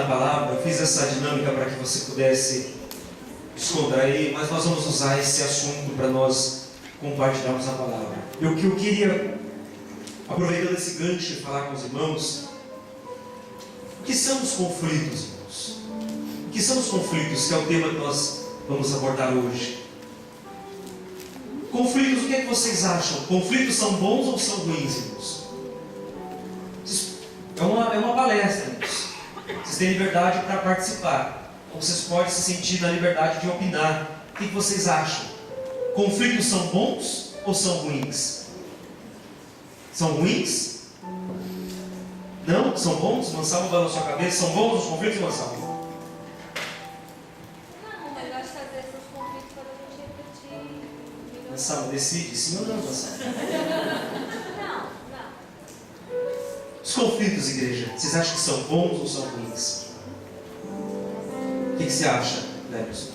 palavra, eu fiz essa dinâmica para que você pudesse descontrair, mas nós vamos usar esse assunto para nós compartilharmos a palavra. E o que eu queria, aproveitando esse gancho e falar com os irmãos, o que são os conflitos, irmãos? O que são os conflitos, que é o tema que nós vamos abordar hoje? Conflitos, o que é que vocês acham? Conflitos são bons ou são ruins, irmãos? É uma palestra, irmãos. Vocês têm liberdade para participar. Então vocês podem se sentir na liberdade de opinar. O que vocês acham? Conflitos são bons ou são ruins? São ruins? Não? São bons? Mansalmo vai na sua cabeça. São bons os conflitos, Mansalmo? Não, mas acho que às vezes os conflitos podem a gente repetir. Mansalmo, decide sim ou não, Mansalmo? Não. Os conflitos, igreja, vocês acham que são bons ou são ruins? O que você acha, Lemos?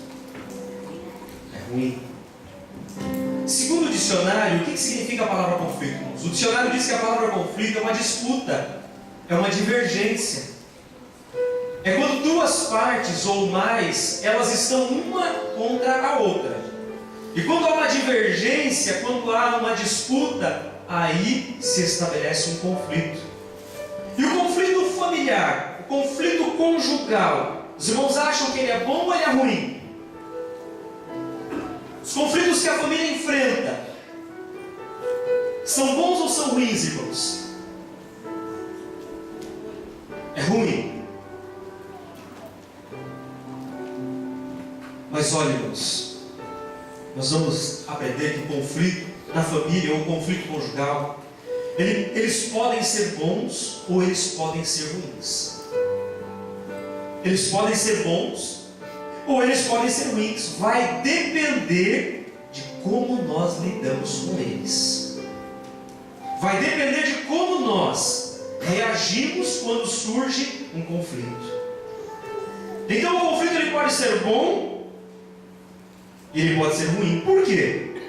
É ruim. Segundo o dicionário, o que significa a palavra conflito? O dicionário diz que a palavra conflito é uma disputa, é uma divergência. É quando duas partes ou mais, elas estão uma contra a outra. E quando há uma divergência, quando há uma disputa, aí se estabelece um conflito. E o conflito familiar, o conflito conjugal, os irmãos acham que ele é bom ou ele é ruim? Os conflitos que a família enfrenta, são bons ou são ruins, irmãos? É ruim. Mas olha, irmãos, nós vamos aprender que o conflito na família ou o conflito conjugal, eles podem ser bons ou eles podem ser ruins. Eles podem ser bons ou eles podem ser ruins. Vai depender de como nós lidamos com eles. Vai depender de como nós reagimos quando surge um conflito. Então o conflito ele pode ser bom e ele pode ser ruim. Por quê?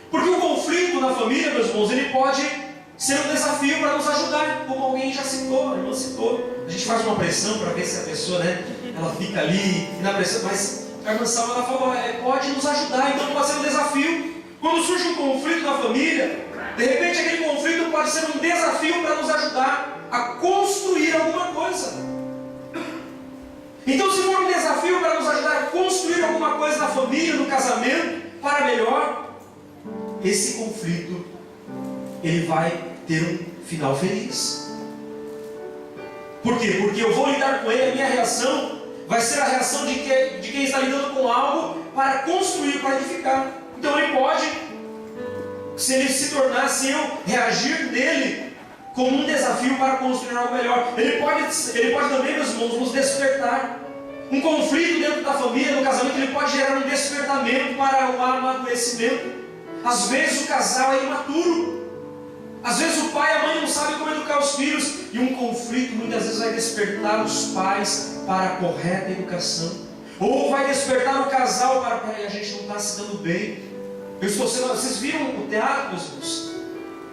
Porque o conflito na família, meus irmãos, ele pode ser um desafio para nos ajudar, como alguém já citou, a irmã citou. A gente faz uma pressão para ver se a pessoa, ela fica ali na pressão, mas a irmã Salma, ela falou, pode nos ajudar, então pode ser um desafio. Quando surge um conflito na família, de repente aquele conflito pode ser um desafio para nos ajudar a construir alguma coisa. Então, se for um desafio para nos ajudar a construir alguma coisa na família, no casamento, para melhor, esse conflito, ele vai ter um final feliz. Por quê? Porque eu vou lidar com ele, a minha reação vai ser a reação de quem está lidando com algo para construir, para edificar. Então ele pode, se ele se tornar, se eu reagir nele como um desafio para construir algo melhor, ele pode também, meus irmãos, nos despertar. Um conflito dentro da família, no casamento, ele pode gerar um despertamento para o amadurecimento. Às vezes o casal é imaturo. Às vezes o pai e a mãe não sabem como educar os filhos. E um conflito muitas vezes vai despertar os pais para a correta educação. Ou vai despertar o casal para, peraí, a gente não está se dando bem. Vocês viram o teatro, meus irmãos?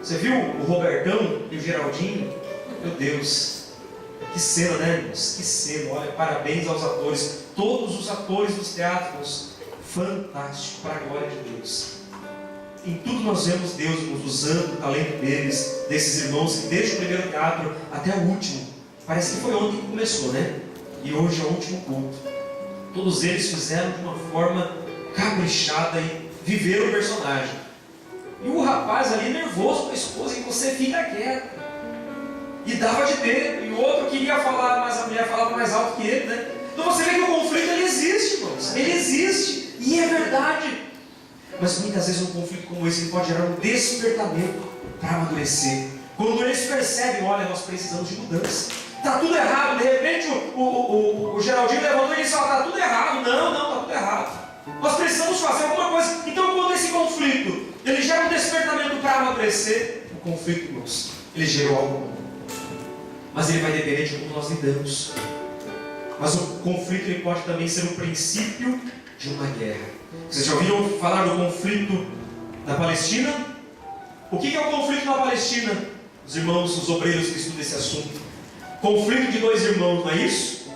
Você viu o Robertão e o Geraldinho? Meu Deus, que cena, né, irmãos? Que cena, olha, parabéns aos atores. Todos os atores dos teatros, fantástico, para a glória de Deus. Em tudo nós vemos Deus usando o talento deles, desses irmãos, que desde o primeiro teatro até o último, parece que foi ontem que começou, né? E hoje é o último culto. Todos eles fizeram de uma forma caprichada e viveram o personagem. E o rapaz ali nervoso com a esposa, e você fica quieto. E dava de ter, e o outro queria falar, mas a mulher falava mais alto que ele, né? Então você vê que o conflito ele existe, irmãos. Ele existe, e é verdade. Mas muitas vezes um conflito como esse ele pode gerar um despertamento para amadurecer. Quando eles percebem, olha, nós precisamos de mudança. Está tudo errado. De repente o Geraldinho levantou e disse, está tudo errado. Não, está tudo errado. Nós precisamos fazer alguma coisa. Então quando esse conflito ele gera um despertamento para amadurecer, o conflito, irmãos, ele gerou algo bom. Mas ele vai depender de como nós lidamos. Mas o conflito ele pode também ser o princípio de uma guerra. Vocês já ouviram falar do conflito da Palestina? O que é o conflito na Palestina? Os irmãos, os obreiros que estudam esse assunto. Conflito de dois irmãos, não é isso?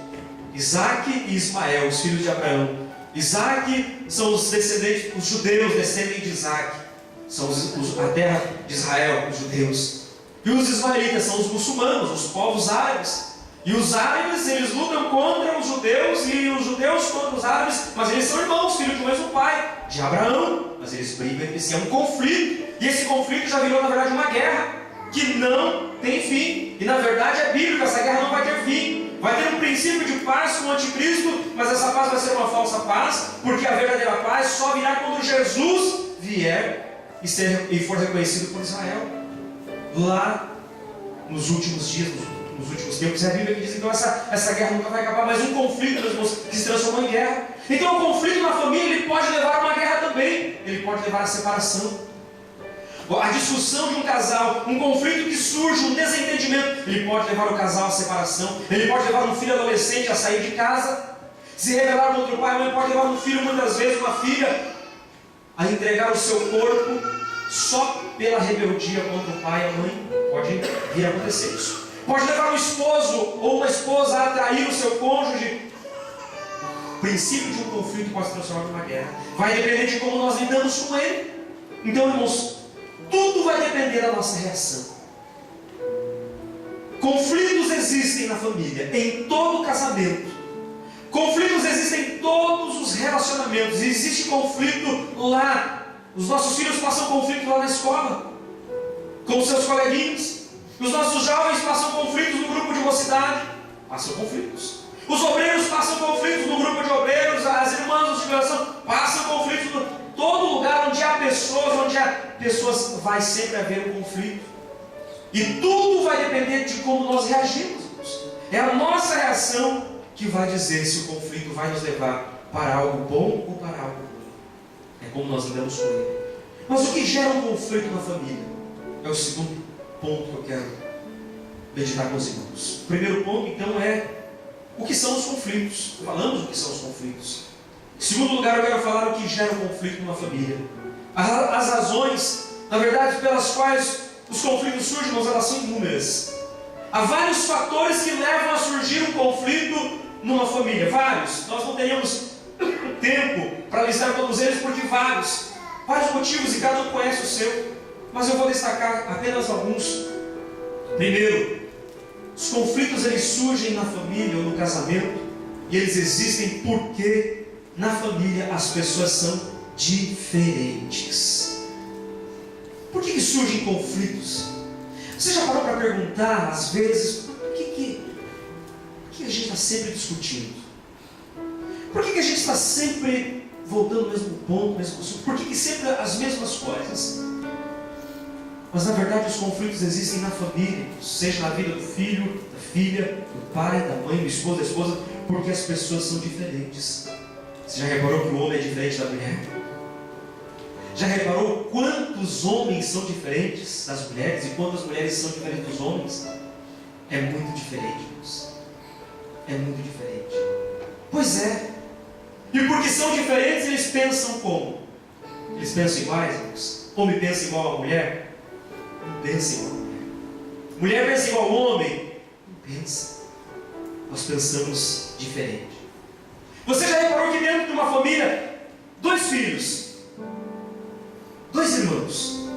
Isaac e Ismael, os filhos de Abraão. Isaac são os descendentes, os judeus descendem de Isaac, são a terra de Israel, os judeus. E os ismaelitas são os muçulmanos, os povos árabes. E os árabes, eles lutam contra os judeus, e os judeus contra os árabes, mas eles são irmãos, filhos de um mesmo pai, de Abraão. Mas eles brigam entre si, é um conflito. E esse conflito já virou, na verdade, uma guerra que não tem fim. E na verdade é bíblico, essa guerra não vai ter fim. Vai ter um princípio de paz com o anticristo, mas essa paz vai ser uma falsa paz, porque a verdadeira paz só virá quando Jesus vier e for reconhecido por Israel. Lá nos últimos dias, nos últimos tempos, é a Bíblia que diz, então essa guerra nunca vai acabar, mas um conflito, meus irmãos, que se transformou em guerra. Então o conflito na família, ele pode levar a uma guerra também, ele pode levar a separação. A discussão de um casal, um conflito que surge, um desentendimento, ele pode levar o casal à separação, ele pode levar um filho adolescente a sair de casa, se rebelar contra o pai, a mãe pode levar um filho, muitas vezes uma filha, a entregar o seu corpo só pela rebeldia contra o pai e a mãe. Pode vir a acontecer isso. Pode levar um esposo ou uma esposa a atrair o seu cônjuge. O princípio de um conflito pode se transformar numa guerra. Vai depender de como nós lidamos com ele. Então, irmãos, tudo vai depender da nossa reação. Conflitos existem na família, em todo casamento. Conflitos existem em todos os relacionamentos. Existe conflito lá. Os nossos filhos passam conflito lá na escola, com os seus coleguinhas. Os nossos jovens passam conflitos no grupo de mocidade. Passam conflitos. Os obreiros passam conflitos no grupo de obreiros. As irmãs de geração passam conflitos no... Todo lugar onde há pessoas, vai sempre haver um conflito. E tudo vai depender de como nós reagimos. É a nossa reação que vai dizer se o conflito vai nos levar para algo bom ou para algo ruim. É como nós lidamos com ele. Mas o que gera um conflito na família? É o segundo ponto que eu quero meditar com os irmãos. O primeiro ponto, então, é o que são os conflitos. Falamos o que são os conflitos. Em segundo lugar, eu quero falar o que gera um conflito numa família. As razões, na verdade, pelas quais os conflitos surgem, elas são inúmeras. Há vários fatores que levam a surgir um conflito numa família. Vários. Nós não teríamos tempo para listar todos eles, porque vários motivos, e cada um conhece o seu. Mas eu vou destacar apenas alguns. Primeiro, os conflitos eles surgem na família ou no casamento, e eles existem porque na família as pessoas são diferentes. Por que surgem conflitos? Você já parou para perguntar, às vezes, por que a gente está sempre discutindo? Por que a gente está sempre voltando ao mesmo ponto, mesmo assunto? Por que sempre as mesmas coisas? Mas na verdade os conflitos existem na família, seja na vida do filho, da filha, do pai, da mãe, do esposo, da esposa, porque as pessoas são diferentes. Você já reparou que o homem é diferente da mulher? Já reparou quantos homens são diferentes das mulheres e quantas mulheres são diferentes dos homens? É muito diferente, irmãos. É muito diferente. Pois é. E porque são diferentes, eles pensam como? Eles pensam iguais, irmãos? Homem pensa igual a mulher? Não pensa igual a mulher. Mulher pensa igual ao homem? Não pensa. Nós pensamos diferente. Você já reparou que dentro de uma família, 2 filhos, 2 irmãos,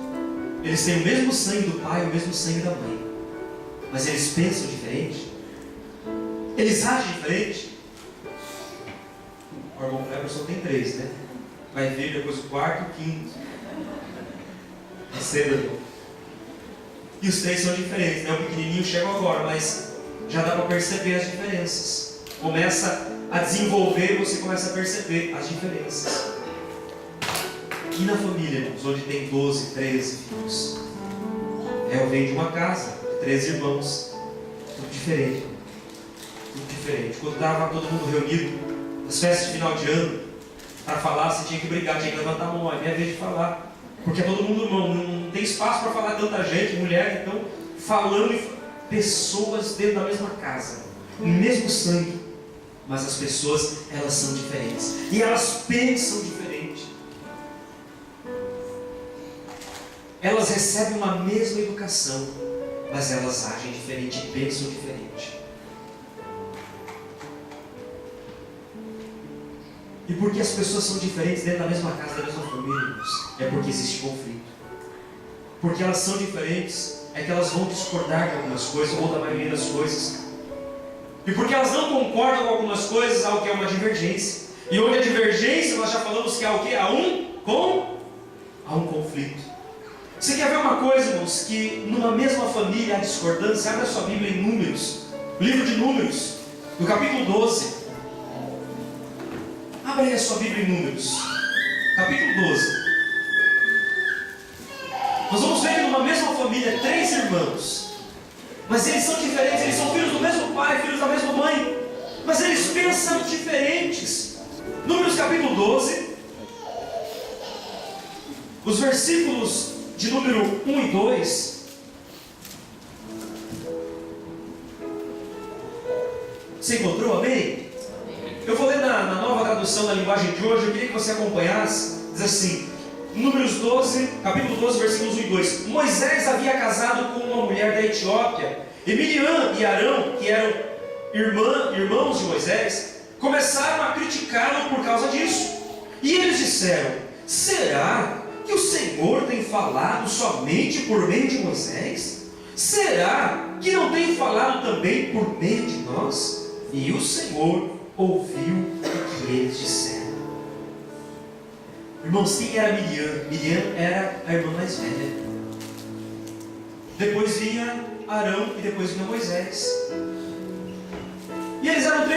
eles têm o mesmo sangue do pai e o mesmo sangue da mãe, mas eles pensam diferente? Eles agem diferente? O irmão Cleberson tem 3, né? Vai vir depois o 4º e o 5º. Terceiro irmão. E os 3 são diferentes, né? O pequenininho chega agora, mas já dá para perceber as diferenças. Começa a desenvolver, você começa a perceber as diferenças. E na família, irmãos, onde tem 12, 13 filhos, eu venho de uma casa de 13 irmãos, tudo diferente. Tudo diferente. Quando estava todo mundo reunido nas festas de final de ano, para falar, você tinha que brigar, tinha que levantar a mão, é minha vez de falar. Porque é todo mundo irmão, não tem espaço para falar tanta gente, mulher, então falando, pessoas dentro da mesma casa, o mesmo sangue, mas as pessoas, elas são diferentes, e elas pensam diferente. Elas recebem uma mesma educação, mas elas agem diferente e pensam diferente. E porque as pessoas são diferentes dentro da mesma casa, da mesma família, irmãos, é porque existe conflito. Porque elas são diferentes, é que elas vão discordar de algumas coisas, ou da maioria das coisas. E porque elas não concordam com algumas coisas, há o que é uma divergência. E onde a divergência, nós já falamos que há o que? Há um conflito. Você quer ver uma coisa, irmãos? Que numa mesma família há discordância. Abra sua Bíblia em Números, livro de Números, no capítulo 12. Abra aí a sua Bíblia em Números, capítulo 12. Nós vamos ver que numa mesma família, 3 irmãos. Mas eles são diferentes, eles são filhos do mesmo pai, filhos da mesma mãe. Mas eles pensam diferentes. Números capítulo 12, os versículos de número 1 e 2. Você encontrou? Amém? Eu vou ler na nova tradução da linguagem de hoje, eu queria que você acompanhasse. Diz assim, Números 12, capítulo 12, versículos 1 e 2. Moisés havia casado com uma mulher da Etiópia, e Miriam e Arão, que eram irmãos de Moisés, começaram a criticá-lo por causa disso. E eles disseram: será que o Senhor tem falado somente por meio de Moisés? Será que não tem falado também por meio de nós? E o Senhor ouviu o que eles disseram. Irmãos, quem era Miriam? Miriam era a irmã mais velha. Depois vinha Arão e depois vinha Moisés. E eles eram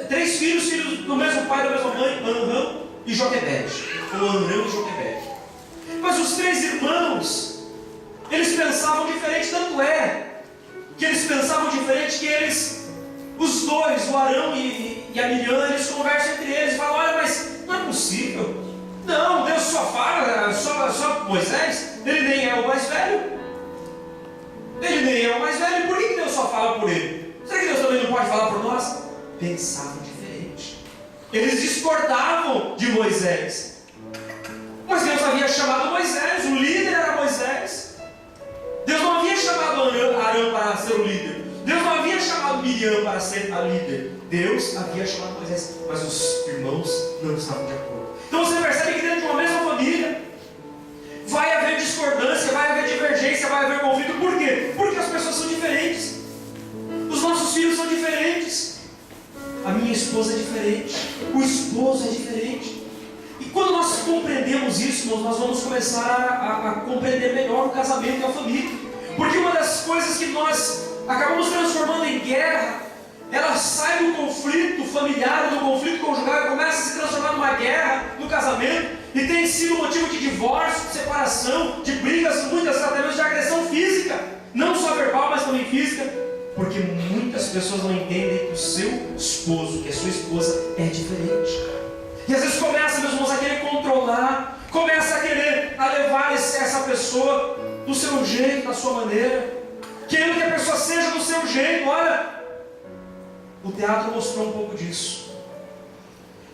três filhos do mesmo pai e da mesma mãe, Amram e Joquebede. Ou Amram e Joquebede. Mas os 3 irmãos, eles pensavam diferente, tanto é que eles pensavam diferente que eles, os dois, o Arão e a Miriam, eles conversam entre eles e falam: olha, mas não é possível. Não, Deus só fala, só Moisés, ele nem é o mais velho. Ele nem é o mais velho, por que Deus só fala por ele? Será que Deus também não pode falar por nós? Pensavam diferente. Eles discordavam de Moisés. Mas Deus havia chamado Moisés, o líder era Moisés. Deus não havia chamado Arão para ser o líder. Deus não havia chamado Miriam para ser a líder. Deus havia chamado Moisés, mas os irmãos não estavam de acordo. Então você percebe que dentro de uma mesma família vai haver discordância, vai haver divergência, vai haver conflito. Por quê? Porque as pessoas são diferentes. Os nossos filhos são diferentes. A minha esposa é diferente. O esposo é diferente. E quando nós compreendemos isso, nós vamos começar a compreender melhor o casamento e a família. Porque uma das coisas que nós acabamos transformando em guerra, ela sai do conflito familiar, do conflito conjugal, e começa a se transformar numa guerra no casamento, e tem sido motivo de divórcio, de separação, de brigas, muitas até mesmo de agressão física, não só verbal, mas também física, porque muitas pessoas não entendem que o seu esposo, que a sua esposa é diferente. E às vezes começa, meus irmãos, a querer controlar, começa a querer levar essa pessoa do seu jeito, da sua maneira, querendo que a pessoa seja do seu jeito. Olha, o teatro mostrou um pouco disso.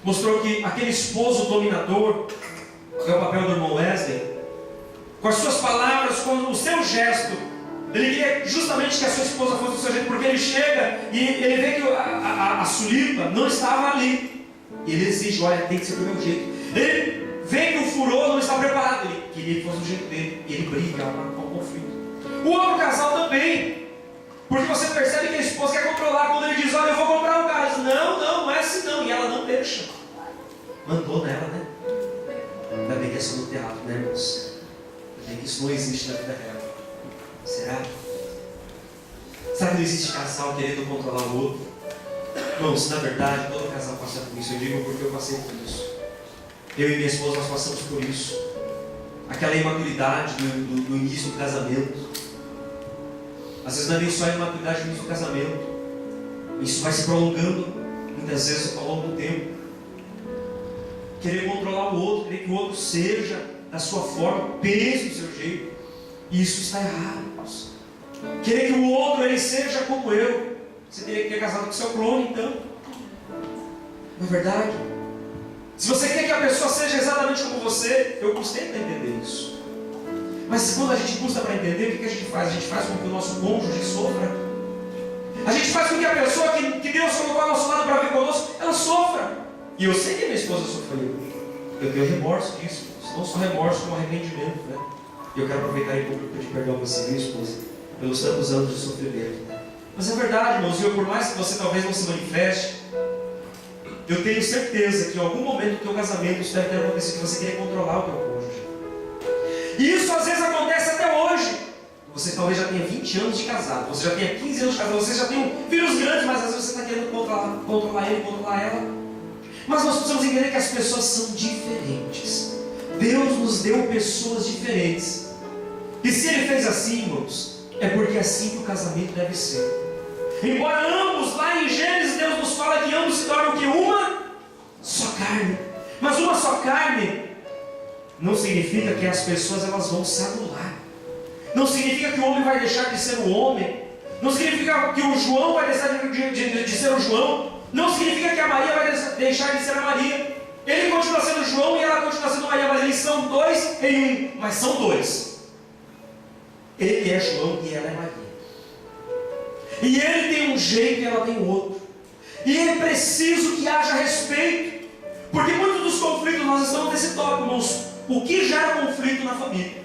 Mostrou que aquele esposo dominador, que é o papel do irmão Wesley, com as suas palavras, com o seu gesto, ele queria justamente que a sua esposa fosse do seu jeito, porque ele chega e ele vê que a Sulipa não estava ali. E ele exige: olha, tem que ser do meu jeito. Ele vê que o furor não está preparado, ele queria que fosse do jeito dele. E ele briga, há um conflito. O outro casal também, porque você percebe que a esposa quer controlar. Quando ele diz: olha, eu vou comprar um carro, ele diz: não é assim não. E ela não deixa. Mandou nela, né? Ainda bem que é só no teatro, né, irmãos? Ainda bem que isso não existe na vida real. Será? Será que não existe casal querendo controlar o outro? Irmãos, na verdade, todo casal passa por isso. Eu digo porque eu passei por isso. Eu e minha esposa, nós passamos por isso. Aquela imaturidade no início do casamento. Às vezes não é nem só a imaturidade no início do casamento. Isso vai se prolongando, muitas vezes, ao longo do tempo. Querer controlar o outro, querer que o outro seja da sua forma, pense do seu jeito. E isso está errado, irmãos. Querer que o outro ele seja como eu. Você teria que ter casado com seu clone, então. Não é verdade? Se você quer que a pessoa seja exatamente como você, eu custei para entender isso. Mas quando a gente custa para entender, o que a gente faz? A gente faz com que o nosso cônjuge sofra. A gente faz com que a pessoa que Deus colocou ao nosso lado para vir conosco, ela sofra. E eu sei que minha esposa sofreu. Eu tenho remorso disso. Não só remorso, como arrependimento, né? E eu quero aproveitar em público para pedir perdão a você, minha esposa, pelos tantos anos de sofrimento, né? Mas é verdade, irmãos, e por mais que você talvez não se manifeste, eu tenho certeza que em algum momento do teu casamento isso deve ter acontecido, que você queria controlar o teu cônjuge. E isso às vezes acontece até hoje. Você talvez já tenha 20 anos de casado, você já tenha 15 anos de casado, você já tem filhos grandes, mas às vezes você está querendo controlar ele, controlar ela. Mas nós precisamos entender que as pessoas são diferentes. Deus nos deu pessoas diferentes. E se Ele fez assim, irmãos, é porque é assim que o casamento deve ser. Embora ambos, lá em Gênesis, Deus nos fala que ambos se tornam o que? Uma só carne. Mas uma só carne não significa que as pessoas elas vão se anular. Não significa que o homem vai deixar de ser o homem. Não significa que o João vai deixar de ser o João. Não significa que a Maria vai deixar de ser a Maria. Ele continua sendo João e ela continua sendo Maria, mas eles são dois em um. Mas são dois. Ele é João e ela é Maria. E ele tem um jeito e ela tem outro. E é preciso que haja respeito. Porque muitos dos conflitos, nós estamos nesse tópico, irmãos. O que gera conflito na família?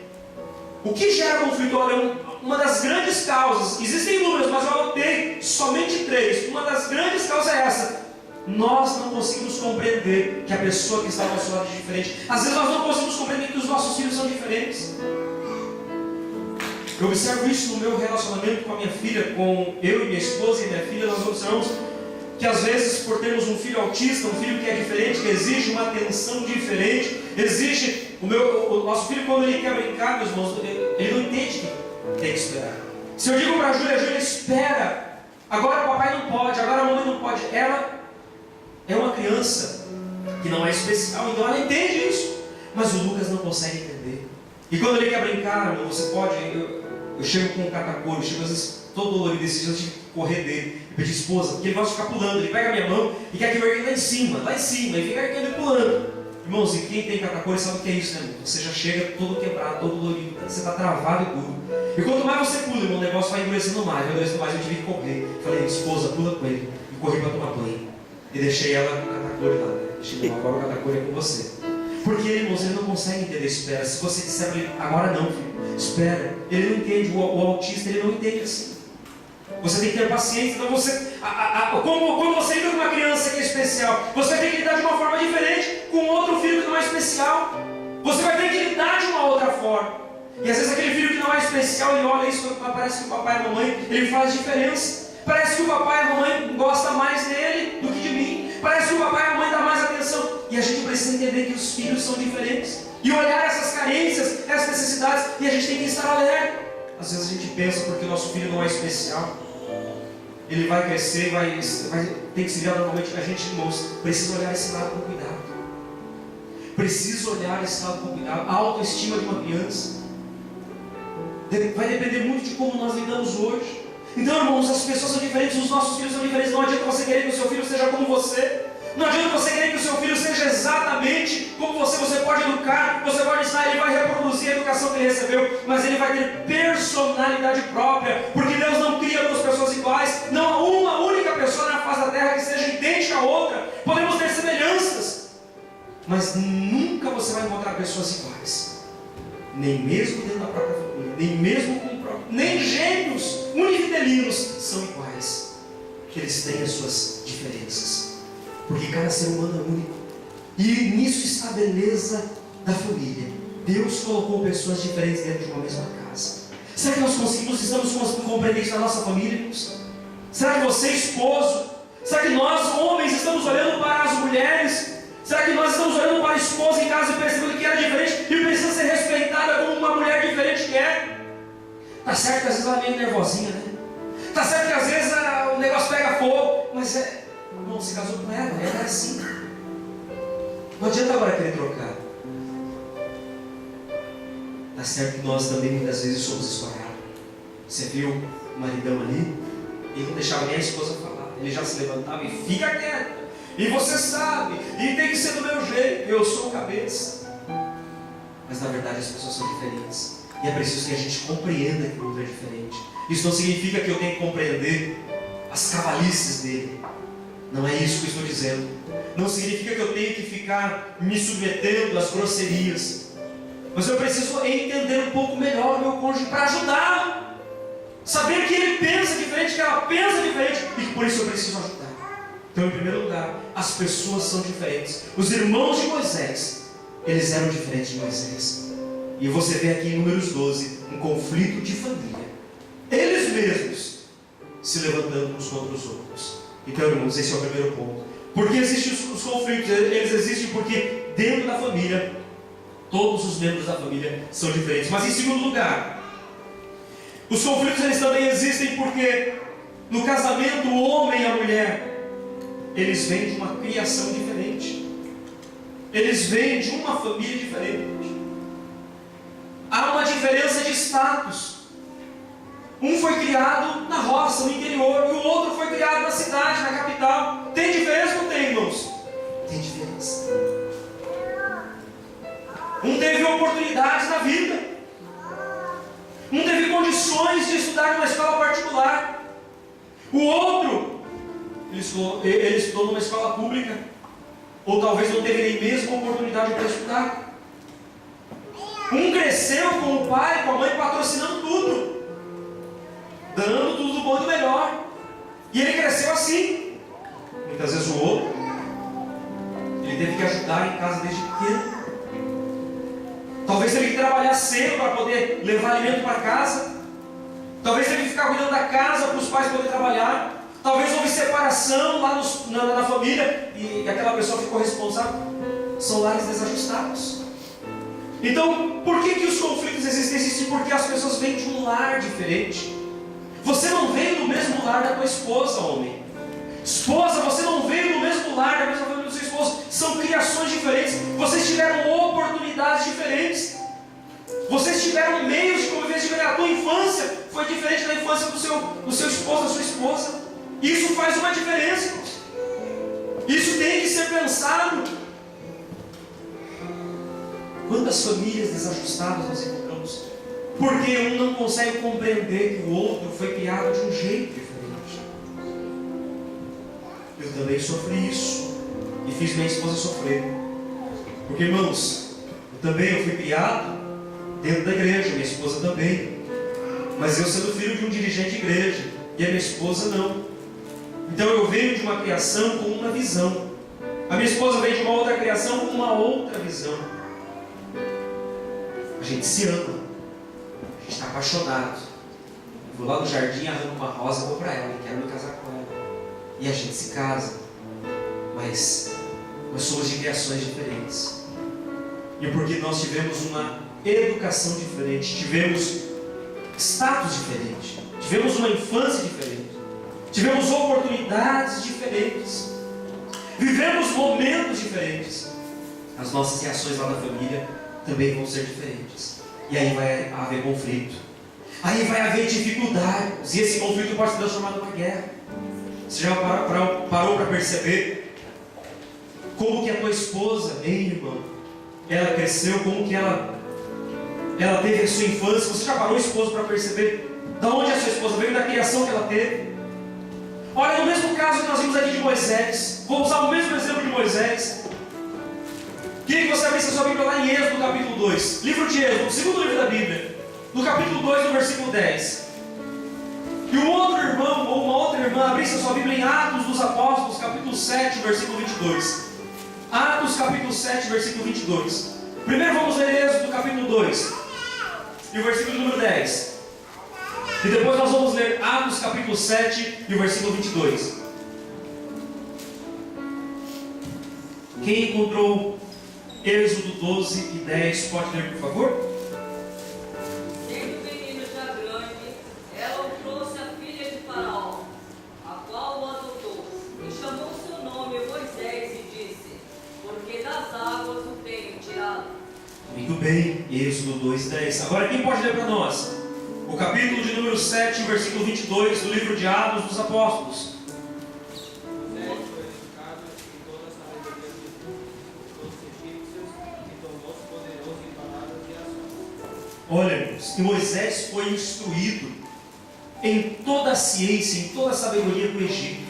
O que gera conflito? Olha, uma das grandes causas, existem inúmeras, mas eu anotei somente 3. Uma das grandes causas é essa: nós não conseguimos compreender que a pessoa que está ao nosso lado é diferente. Às vezes nós não conseguimos compreender que os nossos filhos são diferentes. Eu observo isso no meu relacionamento com a minha filha, com eu e minha esposa e minha filha. Nós observamos que às vezes, por termos um filho autista, um filho que é diferente, que exige uma atenção diferente, exige o nosso filho, quando ele quer brincar, meus irmãos, ele não entende que tem que esperar. Se eu digo para a Júlia, espera, agora o papai não pode, agora a mamãe não pode. Ela é uma criança que não é especial, então ela entende isso, mas o Lucas não consegue entender. E quando ele quer brincar, você pode, eu chego com um catacoro, eu chego às vezes todo dolorido, desse dia eu tive que correr dele, eu pedi esposa, porque ele gosta de ficar pulando, ele pega a minha mão e quer que eu ergue lá em cima, e fica erguendo pulando. Irmãos, e quem tem catacoro sabe o que é isso, né? Você já chega todo quebrado, todo dolorido, você está travado e duro. E quanto mais você pula, irmão, o negócio vai endurecendo mais, eu tive que correr. Falei, esposa, pula com ele, e corri para tomar banho. E deixei ela com o catacoro lá, né? Deixei agora o catacoro é com você. Porque ele, irmãos, ele não consegue entender, espera. Se você disser para ele, agora não, filho, espera. Ele não entende, o autista, ele não entende assim. Você tem que ter paciência. Então quando você lida com uma criança que é especial, você tem que lidar de uma forma diferente com outro filho que não é especial. Você vai ter que lidar de uma outra forma. E às vezes aquele filho que não é especial, ele olha isso, parece que o papai e a mamãe, ele faz diferença. Parece que o papai e a mamãe gostam mais dele do que de mim. Parece que o papai e a mamãe dão mais atenção. E a gente precisa entender que os filhos são diferentes. E olhar essas carências, essas necessidades, e a gente tem que estar alerta. Às vezes a gente pensa porque o nosso filho não é especial, ele vai crescer, vai ter que se virar normalmente. A gente, irmãos, precisa olhar esse lado com cuidado. Precisa olhar esse lado com cuidado. A autoestima de uma criança vai depender muito de como nós lidamos hoje. Então, irmãos, as pessoas são diferentes, os nossos filhos são diferentes. Não adianta você querer que o seu filho seja como você. Não adianta você querer que o seu filho seja exatamente como você. Você pode educar, você pode ensinar, ele vai reproduzir a educação que ele recebeu, mas ele vai ter personalidade própria, porque Deus não cria duas pessoas iguais, não há uma única pessoa na face da terra que seja idêntica à outra. Podemos ter semelhanças, mas nunca você vai encontrar pessoas iguais, nem mesmo dentro da própria família, nem mesmo com o próprio, nem gêmeos unifidelinos são iguais, eles têm as suas diferenças. Porque cada ser humano é único. E nisso está a beleza da família. Deus colocou pessoas diferentes dentro de uma mesma casa. Será que nós estamos conseguindo compreender isso na nossa família, irmãos? Será que você, esposo, será que nós, homens, estamos olhando para as mulheres? Será que nós estamos olhando para a esposa em casa e percebendo que ela é diferente e precisa ser respeitada como uma mulher diferente que é? Tá certo que às vezes ela é meio nervosinha, né? Tá certo que às vezes o negócio pega fogo, mas irmão, se casou com ela é assim. Não adianta agora querer trocar. Tá certo que nós também muitas vezes somos estourados. Você viu o maridão ali? Ele não deixava nem a esposa falar. Ele já se levantava e fica quieto. E você sabe, e tem que ser do meu jeito. Eu sou o cabeça. Mas na verdade as pessoas são diferentes. E é preciso que a gente compreenda que o outro é diferente. Isso não significa que eu tenho que compreender as cavalices dele. Não é isso que eu estou dizendo. Não significa que eu tenho que ficar me submetendo às grosserias. Mas eu preciso entender um pouco melhor o meu cônjuge para ajudá-lo. Saber que ele pensa diferente, que ela pensa diferente, e que por isso eu preciso ajudar. Então, em primeiro lugar, as pessoas são diferentes. Os irmãos de Moisés, eles eram diferentes de Moisés. E você vê aqui em Números 12, um conflito de família. Eles mesmos se levantando uns contra os outros. Então, irmãos, esse é o primeiro ponto. Por que existem os conflitos? Eles existem porque dentro da família, todos os membros da família são diferentes. Mas em segundo lugar, os conflitos eles também existem porque no casamento o homem e a mulher, eles vêm de uma criação diferente. Eles vêm de uma família diferente. Há uma diferença de status. Um foi criado na roça, no interior, e o outro foi criado na cidade, na capital. Tem diferença ou não tem, irmãos? Tem diferença. Um teve oportunidades na vida. Um teve condições de estudar numa escola particular. O outro, ele estudou numa escola pública. Ou talvez não teve nem mesmo oportunidade para estudar. Um cresceu com o pai, com a mãe, patrocinando tudo. Dando tudo do bom e do melhor. E ele cresceu assim. Muitas vezes o outro, ele teve que ajudar em casa desde pequeno. Talvez teve que trabalhar cedo para poder levar alimento para casa. Talvez teve que ficar cuidando da casa para os pais poderem trabalhar. Talvez houve separação lá na família e aquela pessoa ficou responsável. São lares desajustados. Então, por que os conflitos existem? Existem porque as pessoas vêm de um lar diferente. Você não veio do mesmo lar da tua esposa, homem. Esposa, você não veio do mesmo lar da mesma família do seu esposo. São criações diferentes. Vocês tiveram oportunidades diferentes. Vocês tiveram meios de convivência diferentes. A tua infância foi diferente da infância do seu esposo, da sua esposa. Isso faz uma diferença. Isso tem que ser pensado. Quantas famílias desajustadas nós encontramos? Porque um não consegue compreender que o outro foi criado de um jeito diferente. Eu também sofri isso. E fiz minha esposa sofrer. Porque, irmãos, eu fui criado dentro da igreja, minha esposa também. Mas eu sendo filho de um dirigente de igreja, e a minha esposa não. Então eu venho de uma criação com uma visão. A minha esposa veio de uma outra criação com uma outra visão. A gente se ama. A gente está apaixonado. Eu vou lá no jardim, arranco uma rosa, vou para ela e quero me casar com ela. E a gente se casa. Mas nós somos de criações diferentes. E porque nós tivemos uma educação diferente, tivemos status diferente, tivemos uma infância diferente, tivemos oportunidades diferentes, vivemos momentos diferentes, as nossas reações lá na família também vão ser diferentes. E aí vai haver conflito, aí vai haver dificuldades, e esse conflito pode se transformar numa guerra. Você já parou para perceber como que a tua esposa, irmão, ela cresceu, como que ela teve a sua infância? Você já parou, esposo, para perceber de onde a sua esposa veio, da criação que ela teve? Olha, no mesmo caso que nós vimos aqui de Moisés, vou usar o mesmo exemplo de Moisés. Queria que você abrisse a sua Bíblia lá em Êxodo, capítulo 2. Livro de Êxodo, o segundo livro da Bíblia. No capítulo 2, no versículo 10. E um outro irmão ou uma outra irmã abrisse a sua Bíblia em Atos dos Apóstolos, capítulo 7, versículo 22. Atos, capítulo 7, versículo 22. Primeiro vamos ler Êxodo, capítulo 2. E o versículo número 10. E depois nós vamos ler Atos, capítulo 7 e o versículo 22. Quem encontrou Êxodo 12 e 10, pode ler, por favor? Sendo o menino já grande, ela o trouxe à filha de Faraó, a qual o adotou, e chamou seu nome Moisés e disse: porque das águas o tenho tirado. Muito bem, Êxodo 2, 10. Agora quem pode ler para nós? O capítulo de número 7, versículo 22 do livro de Atos dos Apóstolos. Olha, irmãos, que Moisés foi instruído em toda a ciência, em toda a sabedoria do Egito.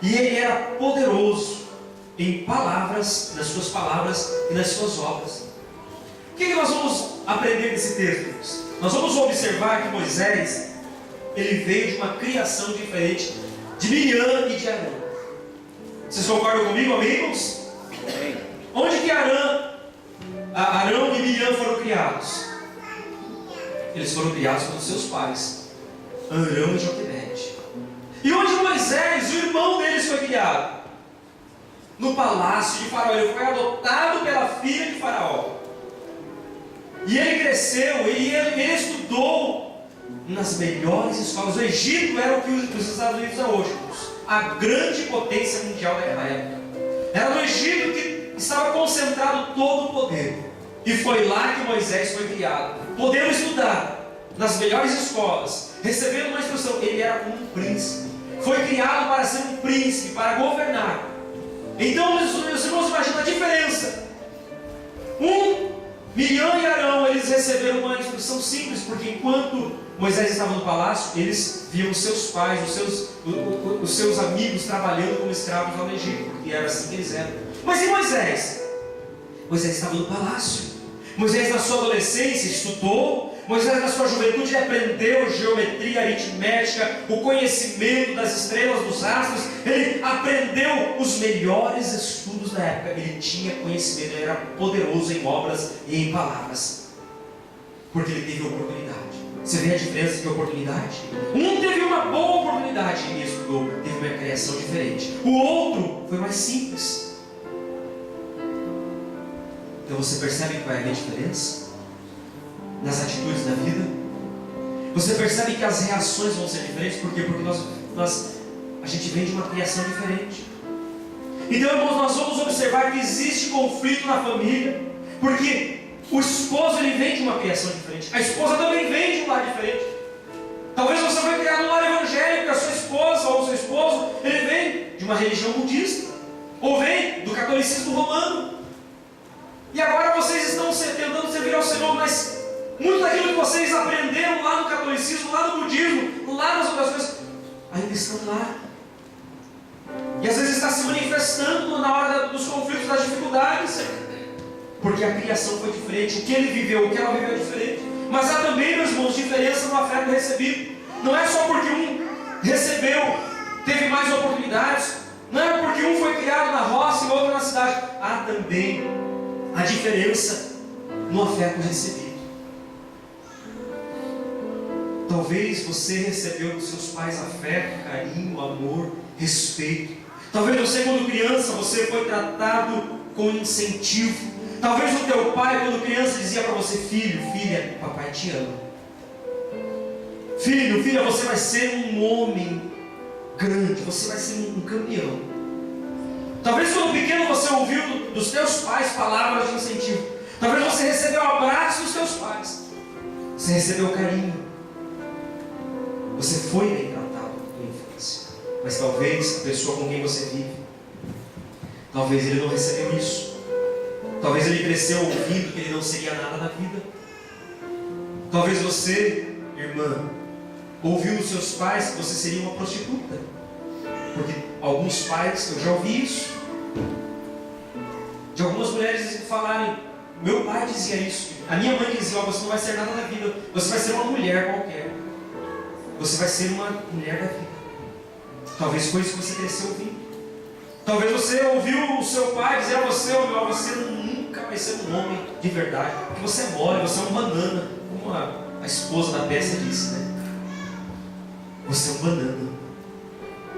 E ele era poderoso em palavras, nas suas palavras e nas suas obras. O que nós vamos aprender desse texto? Nós vamos observar que Moisés, ele veio de uma criação diferente de Miriam e de Arão. Vocês concordam comigo, amigos? Onde que Arão e Miriam foram criados? Eles foram criados pelos seus pais, Arão e Joquebede. E onde Moisés, o irmão deles, foi criado? No palácio de Faraó. Ele foi adotado pela filha de Faraó. E ele cresceu, ele estudou nas melhores escolas. O Egito era o que os Estados Unidos são hoje, a grande potência mundial daquela época. Era no Egito que estava concentrado todo o poder. E foi lá que Moisés foi criado. Podemos estudar nas melhores escolas, recebendo uma instrução. Ele era como um príncipe. Foi criado para ser um príncipe, para governar. Então, meus irmãos, imagina a diferença. Miriam e Arão, eles receberam uma instrução simples, porque enquanto Moisés estava no palácio, eles viam os seus pais, os seus amigos trabalhando como escravos lá no Egito, porque era assim que eles eram. Mas e Moisés? Moisés estava no palácio. Moisés, na sua adolescência, estudou. Moisés, na sua juventude, aprendeu geometria, aritmética, o conhecimento das estrelas, dos astros. Ele aprendeu os melhores estudos da época. Ele tinha conhecimento, ele era poderoso em obras e em palavras, porque ele teve oportunidade. Você vê a diferença de oportunidade? Um teve uma boa oportunidade e estudou, teve uma criação diferente. O outro foi mais simples. Então você percebe que vai haver diferença nas atitudes da vida? Você percebe que as reações vão ser diferentes? Por quê? Porque a gente vem de uma criação diferente. Então, irmãos, nós vamos observar que existe conflito na família, porque o esposo, ele vem de uma criação diferente. A esposa também vem de um lar diferente. Talvez você foi criado num lar evangélico, a sua esposa ou o seu esposo, ele vem de uma religião budista, ou vem do catolicismo romano. E agora vocês estão tentando servir ao Senhor, mas muito daquilo que vocês aprenderam lá no catolicismo, lá no budismo, lá nas outras coisas, ainda estão lá. E às vezes está se manifestando na hora dos conflitos, das dificuldades, porque a criação foi diferente, o que ele viveu, o que ela viveu é diferente. Mas há também, meus irmãos, diferença no afeto recebido. Não é só porque um recebeu, teve mais oportunidades, não é porque um foi criado na roça e outro na cidade. Há também a diferença no afeto recebido. Talvez você recebeu dos seus pais afeto, carinho, amor, respeito. Talvez você, quando criança, você foi tratado com incentivo. Talvez o teu pai, quando criança, dizia para você: filho, filha, papai te ama. Filho, filha, você vai ser um homem grande, você vai ser um campeão. Talvez quando pequeno você ouviu dos teus pais palavras de incentivo. Talvez você recebeu o abraço dos teus pais. Você recebeu carinho. Você foi bem tratado na infância. Mas talvez a pessoa com quem você vive, talvez ele não recebeu isso. Talvez ele cresceu ouvindo que ele não seria nada na vida. Talvez você, irmã, ouviu dos seus pais que você seria uma prostituta. Porque alguns pais, eu já ouvi isso, de algumas mulheres falarem: meu pai dizia isso, a minha mãe dizia: você não vai ser nada na vida, você vai ser uma mulher qualquer, você vai ser uma mulher da vida. Talvez foi isso que você cresceu ouvindo. Talvez você ouviu o seu pai dizer a você: você nunca vai ser um homem de verdade, porque você é mole, você é um banana, como a esposa da peça disse, né? Você é um banana.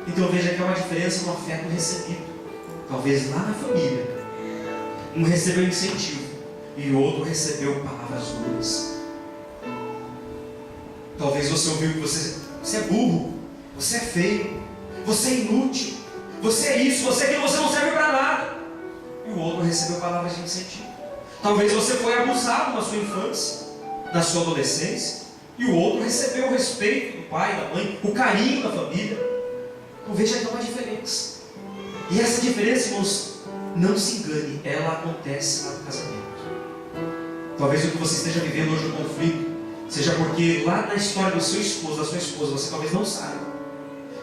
Então veja que há uma diferença no afeto recebido. Talvez lá na família, um recebeu incentivo e o outro recebeu palavras duras. Talvez você ouviu que você é burro, você é feio, você é inútil, você é isso, você é aquilo, você não serve para nada. E o outro recebeu palavras de incentivo. Talvez você foi abusado na sua infância, na sua adolescência, e o outro recebeu o respeito do pai, da mãe, o carinho da família. Então veja que há uma diferença. E essa diferença, irmãos, não se engane, ela acontece lá no casamento. Talvez o que você esteja vivendo hoje no conflito seja porque lá na história do seu esposo, da sua esposa, você talvez não saiba.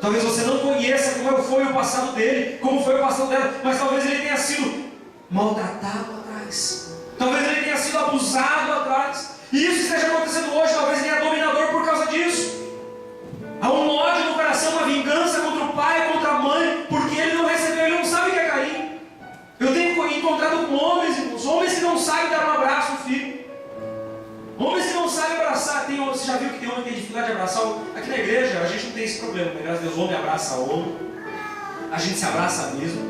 Talvez você não conheça como foi o passado dele, como foi o passado dela, mas talvez ele tenha sido maltratado atrás. Talvez ele tenha sido abusado atrás. E isso esteja acontecendo hoje. Talvez ele é dominador por causa disso. Há um ódio no coração, uma vingança contra o pai, contra a mãe, porque ele não recebeu, ele não sabe o que é Caim. Eu tenho encontrado com homens, irmãos, homens que não sabem dar um abraço no filho. Homens que não sabem abraçar. Você já viu que tem homem que tem dificuldade de abraçar? Aqui na igreja a gente não tem esse problema. Graças a Deus, homem abraça homem. A gente se abraça mesmo.